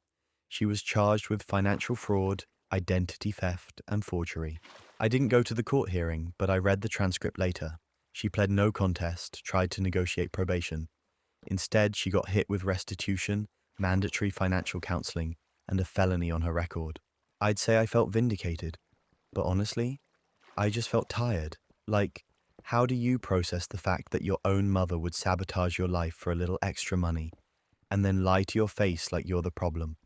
She was charged with financial fraud, identity theft, and forgery. I didn't go to the court hearing, but I read the transcript later. She pled no contest, tried to negotiate probation. Instead, she got hit with restitution, mandatory financial counseling, and a felony on her record. I'd say I felt vindicated, but honestly, I just felt tired. Like, how do you process the fact that your own mother would sabotage your life for a little extra money, and then lie to your face like you're the problem?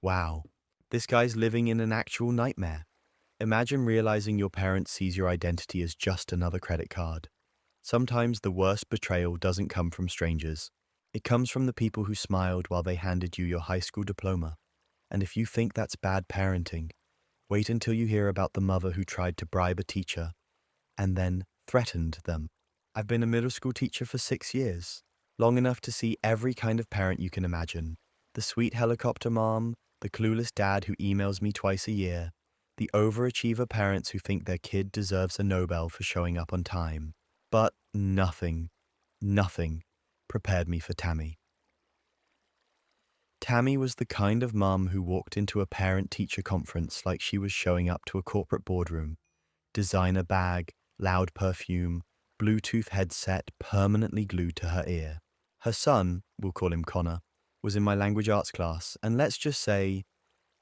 Wow, this guy's living in an actual nightmare. Imagine realizing your parent sees your identity as just another credit card. Sometimes the worst betrayal doesn't come from strangers. It comes from the people who smiled while they handed you your high school diploma. And if you think that's bad parenting, wait until you hear about the mother who tried to bribe a teacher and then threatened them. I've been a middle school teacher for 6 years, long enough to see every kind of parent you can imagine. The sweet helicopter mom, the clueless dad who emails me twice a year, the overachiever parents who think their kid deserves a Nobel for showing up on time. But nothing prepared me for Tammy. Tammy was the kind of mum who walked into a parent-teacher conference like she was showing up to a corporate boardroom. Designer bag, loud perfume, Bluetooth headset permanently glued to her ear. Her son, we'll call him Connor, was in my language arts class, and let's just say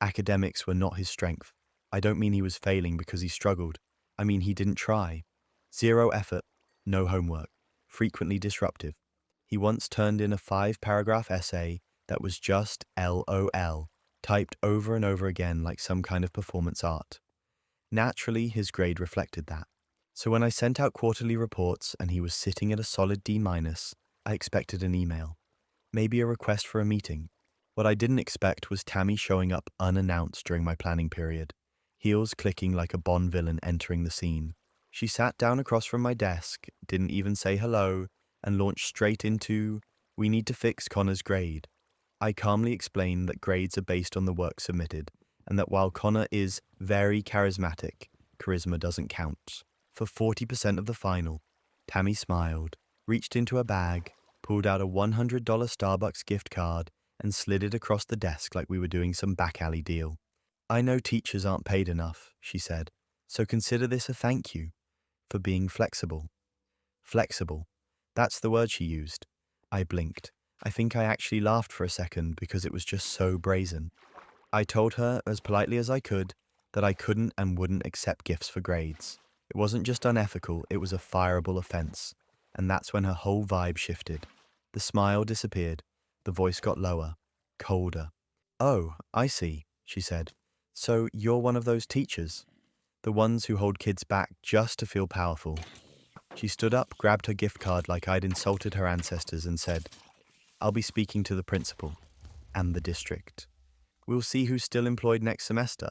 academics were not his strength. I don't mean he was failing because he struggled. I mean he didn't try. 0 effort, no homework, frequently disruptive. He once turned in a 5-paragraph essay that was just LOL, typed over and over again like some kind of performance art. Naturally, his grade reflected that. So when I sent out quarterly reports and he was sitting at a solid D-, I expected an email, maybe a request for a meeting. What I didn't expect was Tammy showing up unannounced during my planning period, heels clicking like a Bond villain entering the scene. She sat down across from my desk, didn't even say hello, and launched straight into, "We need to fix Connor's grade." I calmly explained that grades are based on the work submitted, and that while Connor is very charismatic, charisma doesn't count. For 40% of the final, Tammy smiled, reached into her bag, pulled out a $100 Starbucks gift card, and slid it across the desk like we were doing some back alley deal. I know teachers aren't paid enough, she said, so consider this a thank you for being flexible. Flexible. That's the word she used. I blinked. I think I actually laughed for a second because it was just so brazen. I told her, as politely as I could, that I couldn't and wouldn't accept gifts for grades. It wasn't just unethical, it was a fireable offense. And that's when her whole vibe shifted. The smile disappeared. The voice got lower, colder. Oh, I see, she said. So you're one of those teachers? The ones who hold kids back just to feel powerful. She stood up, grabbed her gift card like I'd insulted her ancestors, and said, I'll be speaking to the principal and the district. We'll see who's still employed next semester.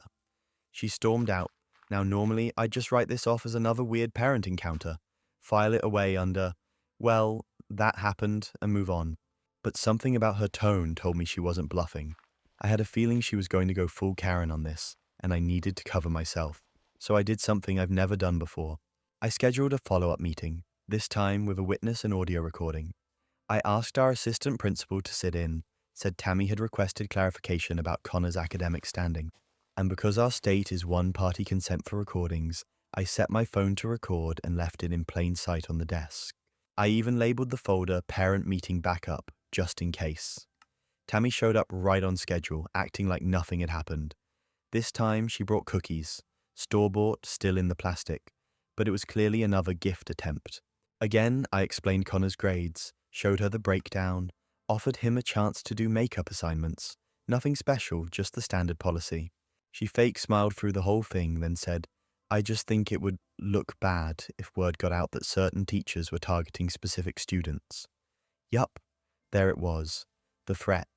She stormed out. Now normally I'd just write this off as another weird parent encounter, file it away under, well, that happened, and move on. But something about her tone told me she wasn't bluffing. I had a feeling she was going to go full Karen on this, and I needed to cover myself. So I did something I've never done before. I scheduled a follow-up meeting, this time with a witness and audio recording. I asked our assistant principal to sit in, said Tammy had requested clarification about Connor's academic standing. And because our state is one-party consent for recordings, I set my phone to record and left it in plain sight on the desk. I even labeled the folder Parent Meeting Backup, just in case. Tammy showed up right on schedule, acting like nothing had happened. This time she brought cookies, store-bought, still in the plastic, but it was clearly another gift attempt. Again, I explained Connor's grades, showed her the breakdown, offered him a chance to do makeup assignments. Nothing special, just the standard policy. She fake smiled through the whole thing, then said, I just think it would look bad if word got out that certain teachers were targeting specific students. Yup, there it was. The threat.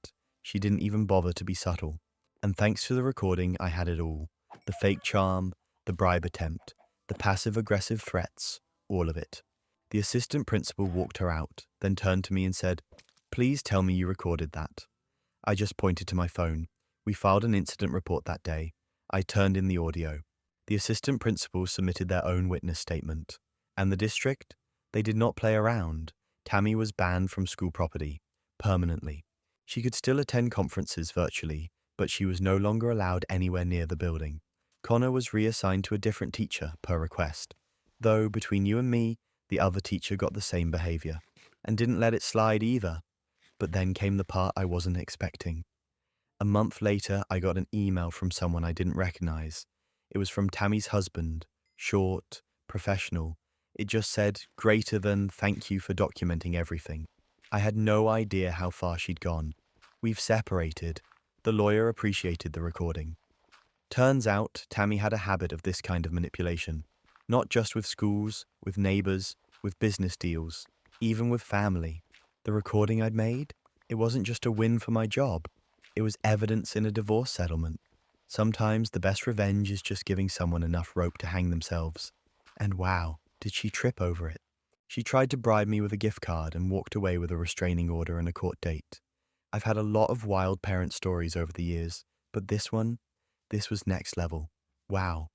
She didn't even bother to be subtle. And thanks to the recording, I had it all. The fake charm, the bribe attempt, the passive-aggressive threats, all of it. The assistant principal walked her out, then turned to me and said, Please tell me you recorded that. I just pointed to my phone. We filed an incident report that day. I turned in the audio. The assistant principals submitted their own witness statement. And the district? They did not play around. Tammy was banned from school property, permanently. She could still attend conferences virtually, but she was no longer allowed anywhere near the building. Connor was reassigned to a different teacher, per request. Though, between you and me, the other teacher got the same behavior, and didn't let it slide either. But then came the part I wasn't expecting. A month later, I got an email from someone I didn't recognize. It was from Tammy's husband, short, professional. It just said, greater than thank you for documenting everything. I had no idea how far she'd gone. We've separated. The lawyer appreciated the recording. Turns out, Tammy had a habit of this kind of manipulation. Not just with schools, with neighbors, with business deals, even with family. The recording I'd made, it wasn't just a win for my job. It was evidence in a divorce settlement. Sometimes the best revenge is just giving someone enough rope to hang themselves. And wow, did she trip over it. She tried to bribe me with a gift card and walked away with a restraining order and a court date. I've had a lot of wild parent stories over the years, but this was next level. Wow.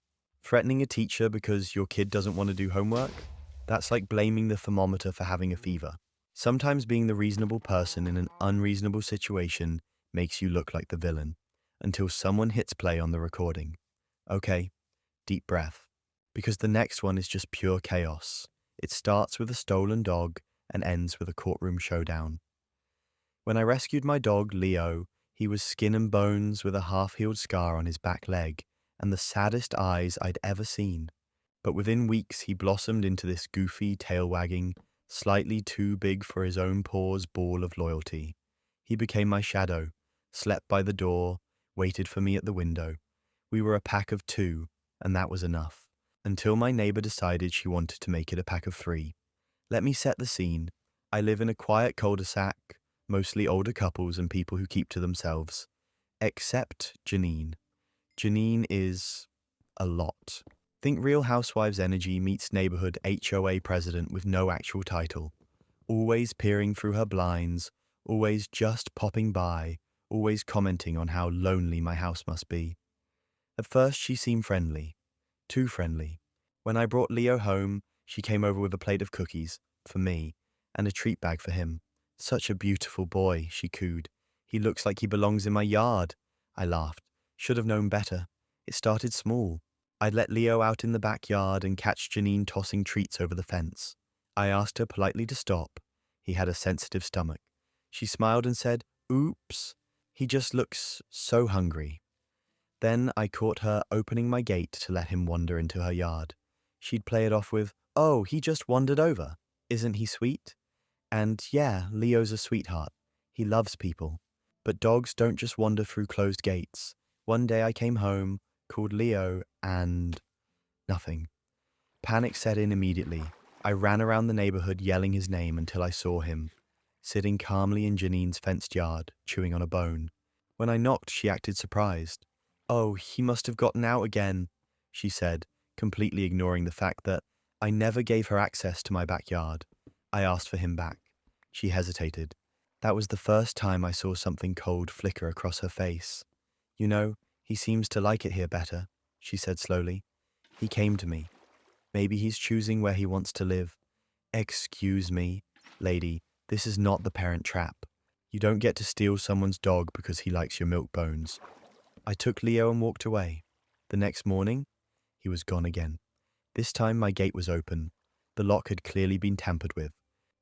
Threatening a teacher because your kid doesn't want to do homework? That's like blaming the thermometer for having a fever. Sometimes being the reasonable person in an unreasonable situation makes you look like the villain, until someone hits play on the recording. Okay, deep breath. Because the next one is just pure chaos. It starts with a stolen dog and ends with a courtroom showdown. When I rescued my dog, Leo, he was skin and bones with a half-healed scar on his back leg and the saddest eyes I'd ever seen. But within weeks, he blossomed into this goofy, tail-wagging, slightly too big for his own paws ball of loyalty. He became my shadow, slept by the door, waited for me at the window. We were a pack of 2, and that was enough. Until my neighbor decided she wanted to make it a pack of 3. Let me set the scene. I live in a quiet cul-de-sac, mostly older couples and people who keep to themselves. Except Janine. Janine is a lot. Think Real Housewives energy meets neighborhood HOA president with no actual title. Always peering through her blinds, always just popping by, always commenting on how lonely my house must be. At first, she seemed friendly, too friendly. When I brought Leo home, she came over with a plate of cookies, for me, and a treat bag for him. Such a beautiful boy, she cooed. He looks like he belongs in my yard. I laughed. Should have known better. It started small. I'd let Leo out in the backyard and catch Janine tossing treats over the fence. I asked her politely to stop. He had a sensitive stomach. She smiled and said, "Oops. He just looks so hungry." Then I caught her opening my gate to let him wander into her yard. She'd play it off with, "Oh, he just wandered over. Isn't he sweet?" And yeah, Leo's a sweetheart. He loves people. But dogs don't just wander through closed gates. One day I came home, called Leo, and nothing. Panic set in immediately. I ran around the neighborhood yelling his name until I saw him, sitting calmly in Janine's fenced yard, chewing on a bone. When I knocked, she acted surprised. "Oh, he must have gotten out again," she said, completely ignoring the fact that I never gave her access to my backyard. I asked for him back. She hesitated. That was the first time I saw something cold flicker across her face. "You know, he seems to like it here better," she said slowly. "He came to me. Maybe he's choosing where he wants to live." "Excuse me, lady, this is not the Parent Trap. You don't get to steal someone's dog because he likes your milk bones." I took Leo and walked away. The next morning, he was gone again. This time my gate was open. The lock had clearly been tampered with.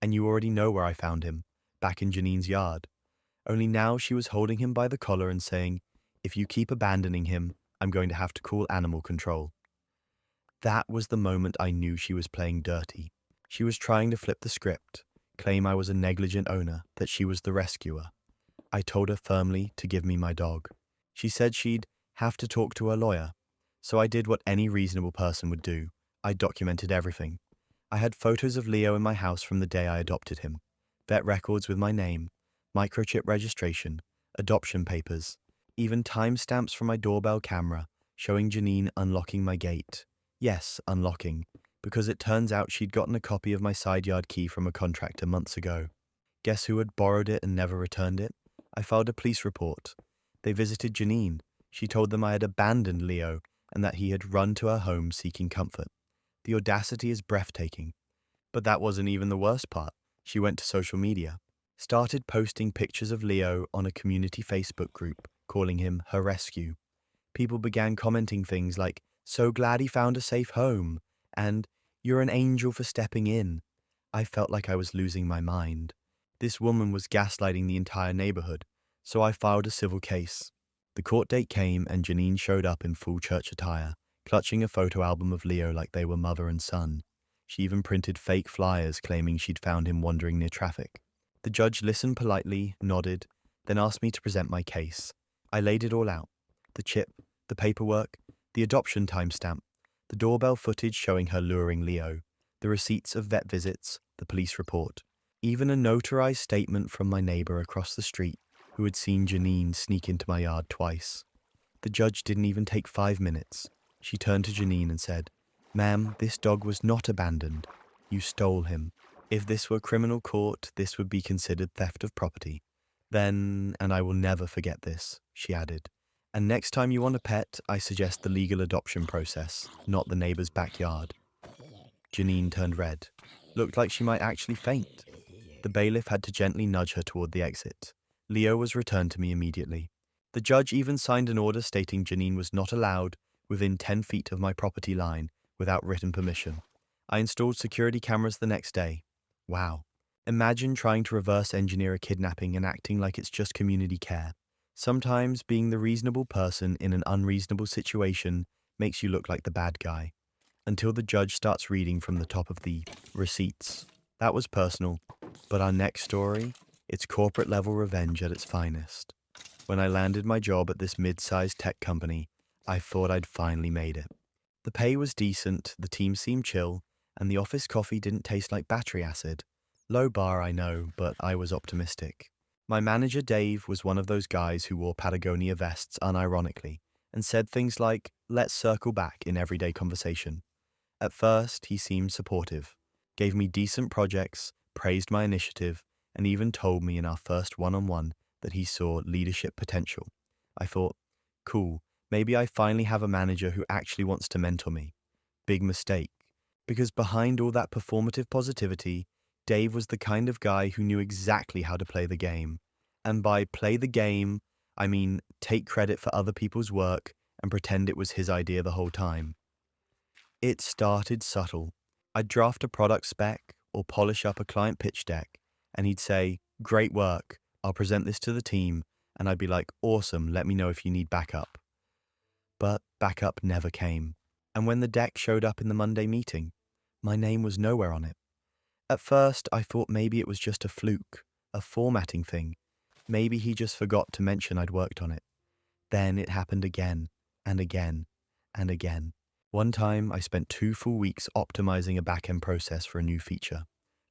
And you already know where I found him, back in Janine's yard. Only now she was holding him by the collar and saying, "If you keep abandoning him, I'm going to have to call animal control." That was the moment I knew she was playing dirty. She was trying to flip the script, claim I was a negligent owner, that she was the rescuer. I told her firmly to give me my dog. She said she'd have to talk to her lawyer. So I did what any reasonable person would do. I documented everything. I had photos of Leo in my house from the day I adopted him, vet records with my name, microchip registration, adoption papers, even timestamps from my doorbell camera showing Janine unlocking my gate. Yes, unlocking, because it turns out she'd gotten a copy of my side yard key from a contractor months ago. Guess who had borrowed it and never returned it? I filed a police report. They visited Janine. She told them I had abandoned Leo and that he had run to her home seeking comfort. The audacity is breathtaking. But that wasn't even the worst part. She went to social media, started posting pictures of Leo on a community Facebook group, calling him her rescue. People began commenting things like, "So glad he found a safe home," and "You're an angel for stepping in." I felt like I was losing my mind. This woman was gaslighting the entire neighborhood, so I filed a civil case. The court date came and Janine showed up in full church attire, clutching a photo album of Leo like they were mother and son. She even printed fake flyers claiming she'd found him wandering near traffic. The judge listened politely, nodded, then asked me to present my case. I laid it all out. The chip, the paperwork, the adoption timestamp, the doorbell footage showing her luring Leo, the receipts of vet visits, the police report, even a notarized statement from my neighbor across the street who had seen Janine sneak into my yard twice. The judge didn't even take 5 minutes. She turned to Janine and said, "Ma'am, this dog was not abandoned. You stole him. If this were criminal court, this would be considered theft of property. Then, and I will never forget this," she added, "and next time you want a pet, I suggest the legal adoption process, not the neighbor's backyard." Janine turned red. Looked like she might actually faint. The bailiff had to gently nudge her toward the exit. Leo was returned to me immediately. The judge even signed an order stating Janine was not allowed within 10 feet of my property line without written permission. I installed security cameras the next day. Wow. Imagine trying to reverse engineer a kidnapping and acting like it's just community care. Sometimes being the reasonable person in an unreasonable situation makes you look like the bad guy. Until the judge starts reading from the top of the receipts. That was personal. But our next story, it's corporate level revenge at its finest. When I landed my job at this mid-sized tech company, I thought I'd finally made it. The pay was decent, the team seemed chill, and the office coffee didn't taste like battery acid. Low bar, I know, but I was optimistic. My manager, Dave, was one of those guys who wore Patagonia vests unironically and said things like, "Let's circle back" in everyday conversation. At first, he seemed supportive, gave me decent projects, praised my initiative, and even told me in our first one-on-one that he saw leadership potential. I thought, cool, Maybe I finally have a manager who actually wants to mentor me. Big mistake. Because behind all that performative positivity, Dave was the kind of guy who knew exactly how to play the game. And by play the game, I mean take credit for other people's work and pretend it was his idea the whole time. It started subtle. I'd draft a product spec or polish up a client pitch deck, and he'd say, "Great work, I'll present this to the team," and I'd be like, "Awesome, let me know if you need backup." But backup never came. And when the deck showed up in the Monday meeting, my name was nowhere on it. At first, I thought maybe it was just a fluke, a formatting thing. Maybe he just forgot to mention I'd worked on it. Then it happened again, and again, and again. One time, I spent 2 full weeks optimizing a backend process for a new feature.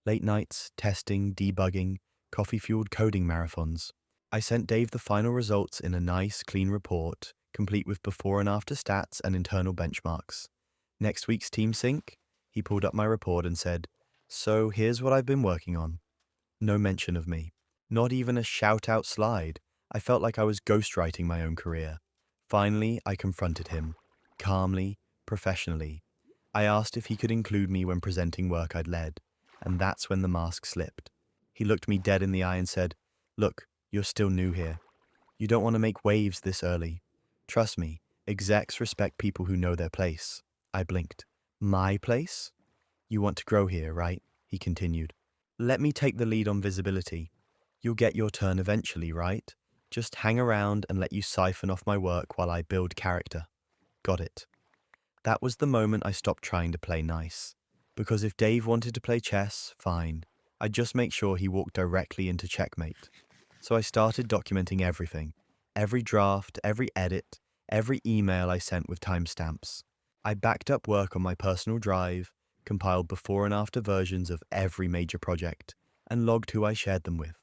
Late nights, testing, debugging, coffee-fueled coding marathons. I sent Dave the final results in a nice, clean report, complete with before and after stats and internal benchmarks. Next week's team sync, he pulled up my report and said, "So here's what I've been working on." No mention of me. Not even a shout-out slide. I felt like I was ghostwriting my own career. Finally, I confronted him. Calmly, professionally. I asked if he could include me when presenting work I'd led, and that's when the mask slipped. He looked me dead in the eye and said, "Look, you're still new here. You don't want to make waves this early. Trust me, execs respect people who know their place." I blinked. "My place? You want to grow here, right?" He continued. "Let me take the lead on visibility. You'll get your turn eventually, right? Just hang around and let you siphon off my work while I build character." Got it. That was the moment I stopped trying to play nice. Because if Dave wanted to play chess, fine. I'd just make sure he walked directly into checkmate. So I started documenting everything. Every draft, every edit, every email I sent with timestamps. I backed up work on my personal drive, compiled before and after versions of every major project, and logged who I shared them with.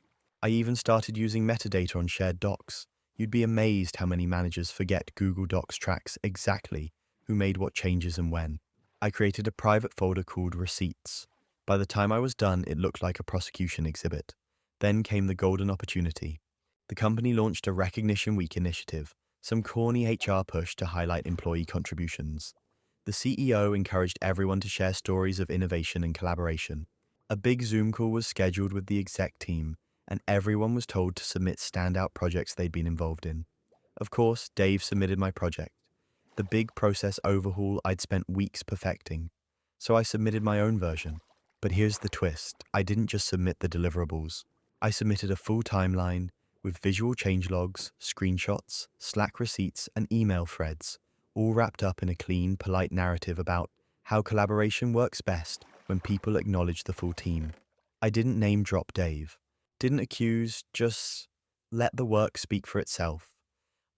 I even started using metadata on shared docs. You'd be amazed how many managers forget Google Docs tracks exactly who made what changes and when. I created a private folder called Receipts. By the time I was done, it looked like a prosecution exhibit. Then came the golden opportunity. The company launched a Recognition Week initiative, some corny HR push to highlight employee contributions. The CEO encouraged everyone to share stories of innovation and collaboration. A big Zoom call was scheduled with the exec team, and everyone was told to submit standout projects they'd been involved in. Of course, Dave submitted my project, the big process overhaul I'd spent weeks perfecting. So I submitted my own version. But here's the twist. I didn't just submit the deliverables. I submitted a full timeline with visual changelogs, screenshots, Slack receipts, and email threads, all wrapped up in a clean, polite narrative about how collaboration works best when people acknowledge the full team. I didn't name drop Dave. Didn't accuse, just let the work speak for itself.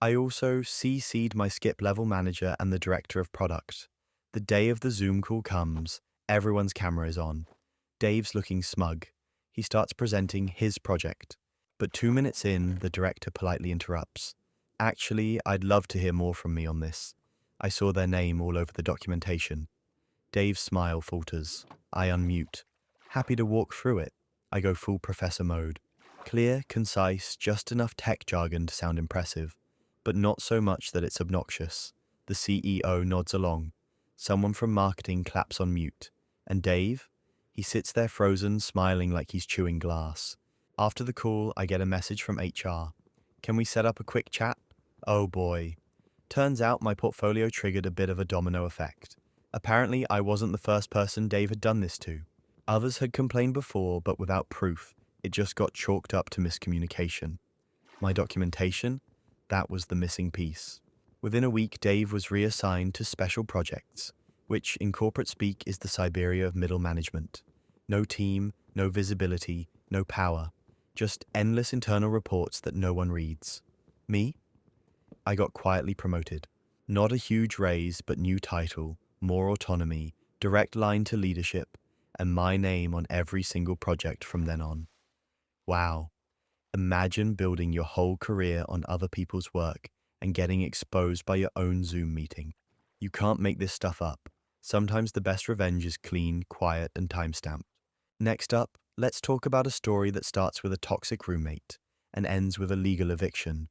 I also CC'd my skip level manager and the director of product. The day of the Zoom call comes, everyone's camera is on. Dave's looking smug. He starts presenting his project. But 2 minutes in, the director politely interrupts. "Actually, I'd love to hear more from me on this. I saw their name all over the documentation." Dave's smile falters. I unmute. Happy to walk through it. I go full professor mode. Clear, concise, just enough tech jargon to sound impressive, but not so much that it's obnoxious. The CEO nods along. Someone from marketing claps on mute. And Dave? He sits there frozen, smiling like he's chewing glass. After the call, I get a message from HR. "Can we set up a quick chat?" Oh boy. Turns out my portfolio triggered a bit of a domino effect. Apparently, I wasn't the first person Dave had done this to. Others had complained before, but without proof. It just got chalked up to miscommunication. My documentation? That was the missing piece. Within a week, Dave was reassigned to special projects, which in corporate speak is the Siberia of middle management. No team, no visibility, no power. Just endless internal reports that no one reads. Me? I got quietly promoted. Not a huge raise, but new title, more autonomy, direct line to leadership, and my name on every single project from then on. Wow. Imagine building your whole career on other people's work and getting exposed by your own Zoom meeting. You can't make this stuff up. Sometimes the best revenge is clean, quiet, and timestamped. Next up, let's talk about a story that starts with a toxic roommate and ends with a legal eviction.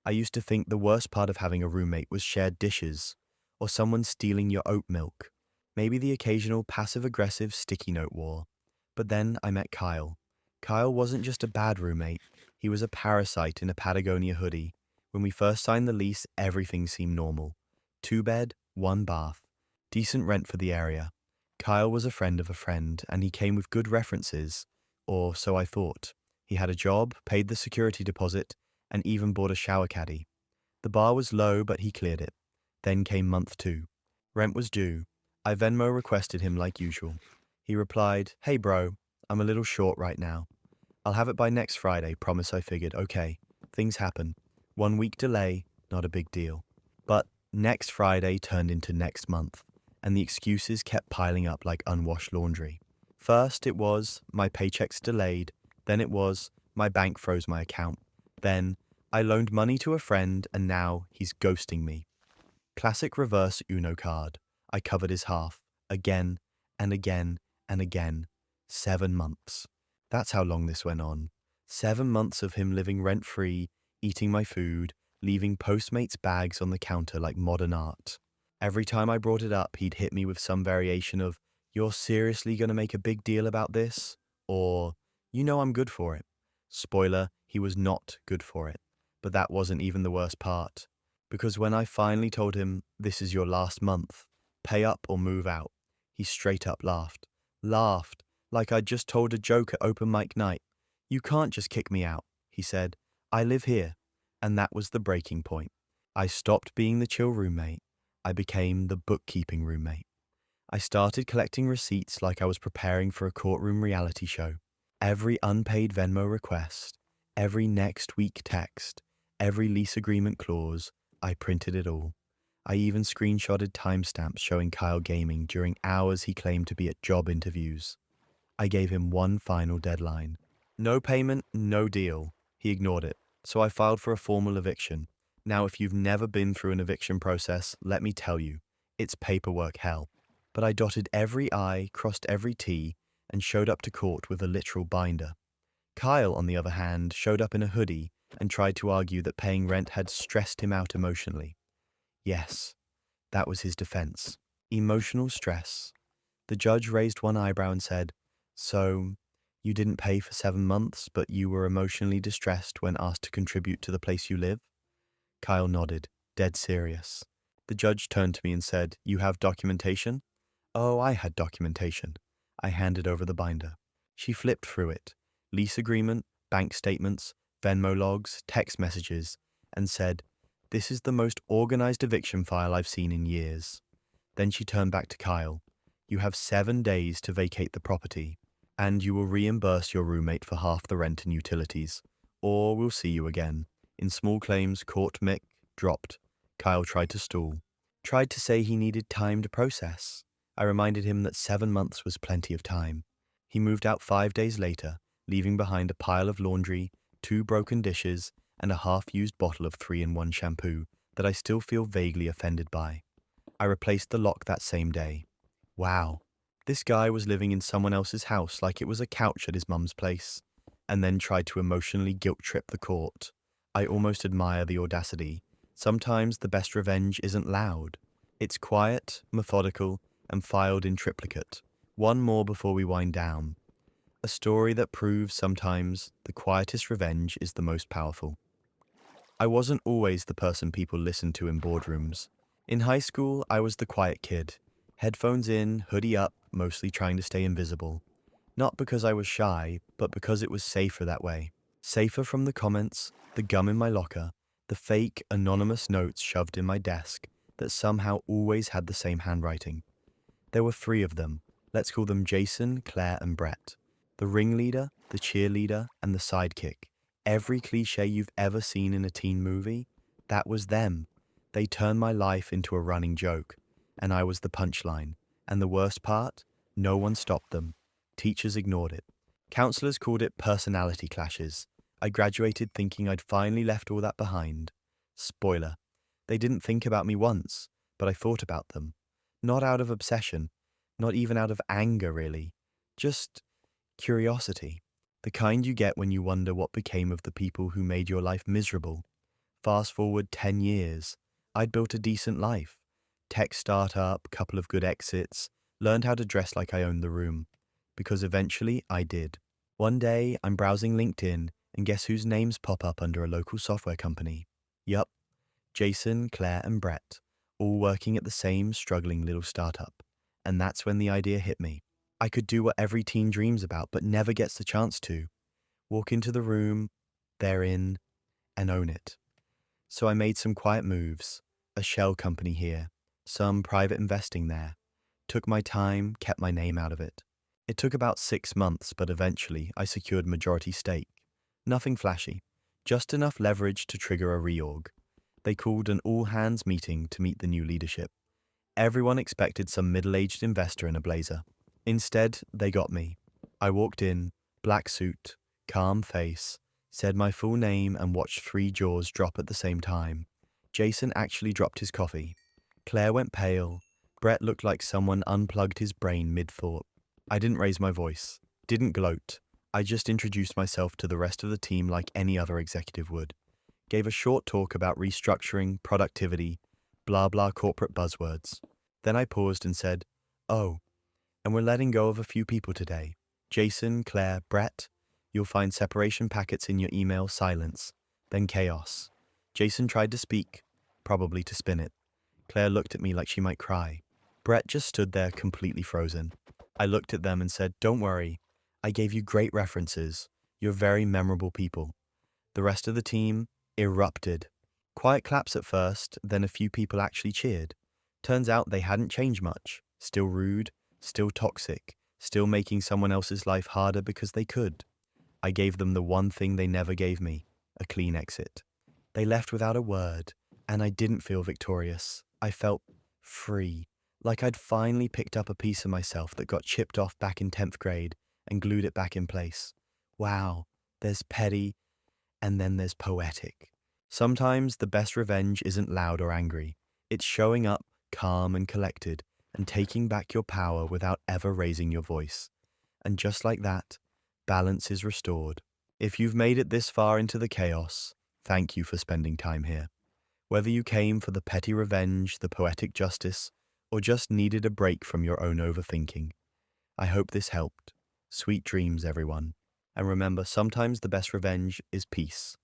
I used to think the worst part of having a roommate was shared dishes, or someone stealing your oat milk, maybe the occasional passive-aggressive sticky note war. But then I met Kyle. Kyle wasn't just a bad roommate, he was a parasite in a Patagonia hoodie. When we first signed the lease, everything seemed normal. 2 bed, 1 bath, decent rent for the area. Kyle was a friend of a friend, and he came with good references, or so I thought. He had a job, paid the security deposit, and even bought a shower caddy. The bar was low, but he cleared it. Then came month 2. Rent was due. I Venmo requested him like usual. He replied, "Hey bro, I'm a little short right now. I'll have it by next Friday, promise." I figured, okay, things happen. 1 week delay, not a big deal. But next Friday turned into next month, and the excuses kept piling up like unwashed laundry. First it was, my paycheck's delayed. Then it was, my bank froze my account. Then, I loaned money to a friend and now he's ghosting me. Classic reverse Uno card. I covered his half. Again, and again, and again. 7 months. That's how long this went on. 7 months of him living rent-free, eating my food, leaving Postmates bags on the counter like modern art. Every time I brought it up, he'd hit me with some variation of, "You're seriously gonna make a big deal about this?" Or, "You know I'm good for it." Spoiler, he was not good for it. But that wasn't even the worst part. Because when I finally told him, "This is your last month, pay up or move out," he straight up laughed. Laughed, like I'd just told a joke at open mic night. "You can't just kick me out," he said. "I live here." And that was the breaking point. I stopped being the chill roommate. I became the bookkeeping roommate. I started collecting receipts like I was preparing for a courtroom reality show. Every unpaid Venmo request, every next week text, every lease agreement clause, I printed it all. I even screenshotted timestamps showing Kyle gaming during hours he claimed to be at job interviews. I gave him one final deadline. No payment, no deal. He ignored it, so I filed for a formal eviction. Now, if you've never been through an eviction process, let me tell you, it's paperwork hell. But I dotted every I, crossed every T, and showed up to court with a literal binder. Kyle, on the other hand, showed up in a hoodie and tried to argue that paying rent had stressed him out emotionally. Yes, that was his defense. Emotional stress. The judge raised one eyebrow and said, "So, you didn't pay for 7 months, but you were emotionally distressed when asked to contribute to the place you live?" Kyle nodded, dead serious. The judge turned to me and said, "You have documentation?" Oh, I had documentation. I handed over the binder. She flipped through it. Lease agreement, bank statements, Venmo logs, text messages, and said, "This is the most organized eviction file I've seen in years." Then she turned back to Kyle. "You have 7 days to vacate the property, and you will reimburse your roommate for half the rent and utilities, or we'll see you again." In small claims, court Mick dropped. Kyle tried to stall. Tried to say he needed time to process. I reminded him that 7 months was plenty of time. He moved out 5 days later, leaving behind a pile of laundry, 2 broken dishes, and a half-used bottle of 3-in-1 shampoo that I still feel vaguely offended by. I replaced the lock that same day. Wow, this guy was living in someone else's house like it was a couch at his mum's place, and then tried to emotionally guilt-trip the court. I almost admire the audacity. Sometimes the best revenge isn't loud. It's quiet, methodical, and filed in triplicate. One more before we wind down. A story that proves sometimes the quietest revenge is the most powerful. I wasn't always the person people listened to in boardrooms. In high school, I was the quiet kid. Headphones in, hoodie up, mostly trying to stay invisible. Not because I was shy, but because it was safer that way. Safer from the comments, the gum in my locker, the fake, anonymous notes shoved in my desk that somehow always had the same handwriting. There were 3 of them. Let's call them Jason, Claire, and Brett. The ringleader, the cheerleader, and the sidekick. Every cliche you've ever seen in a teen movie, that was them. They turned my life into a running joke, and I was the punchline. And the worst part? No one stopped them. Teachers ignored it. Counselors called it personality clashes. I graduated thinking I'd finally left all that behind. Spoiler. They didn't think about me once, but I thought about them. Not out of obsession, not even out of anger, really. Just curiosity. The kind you get when you wonder what became of the people who made your life miserable. Fast forward 10 years, I'd built a decent life. Tech startup, couple of good exits, learned how to dress like I owned the room. Because eventually I did. One day, I'm browsing LinkedIn, and guess whose names pop up under a local software company? Yup, Jason, Claire, and Brett, all working at the same struggling little startup. And that's when the idea hit me. I could do what every teen dreams about, but never gets the chance to. Walk into the room, they're in, and own it. So I made some quiet moves, a shell company here, some private investing there. Took my time, kept my name out of it. It took about 6 months, but eventually I secured majority stake. Nothing flashy, just enough leverage to trigger a reorg. They called an all-hands meeting to meet the new leadership. Everyone expected some middle-aged investor in a blazer. Instead, they got me. I walked in, black suit, calm face, said my full name and watched 3 jaws drop at the same time. Jason actually dropped his coffee. Claire went pale. Brett looked like someone unplugged his brain mid-thought. I didn't raise my voice, didn't gloat. I just introduced myself to the rest of the team like any other executive would. Gave a short talk about restructuring, productivity, blah blah corporate buzzwords. Then I paused and said, "Oh, and we're letting go of a few people today. Jason, Claire, Brett. You'll find separation packets in your email silence, then chaos." Jason tried to speak, probably to spin it. Claire looked at me like she might cry. Brett just stood there completely frozen. I looked at them and said, "Don't worry. I gave you great references. You're very memorable people." The rest of the team erupted. Quiet claps at first, then a few people actually cheered. Turns out they hadn't changed much. Still rude, still toxic, still making someone else's life harder because they could. I gave them the one thing they never gave me, a clean exit. They left without a word, and I didn't feel victorious. I felt free, like I'd finally picked up a piece of myself that got chipped off back in 10th grade and glued it back in place. Wow, there's petty, and then there's poetic. Sometimes the best revenge isn't loud or angry. It's showing up, calm and collected, and taking back your power without ever raising your voice. And just like that, balance is restored. If you've made it this far into the chaos, thank you for spending time here. Whether you came for the petty revenge, the poetic justice, or just needed a break from your own overthinking, I hope this helped. Sweet dreams, everyone. And remember, sometimes the best revenge is peace.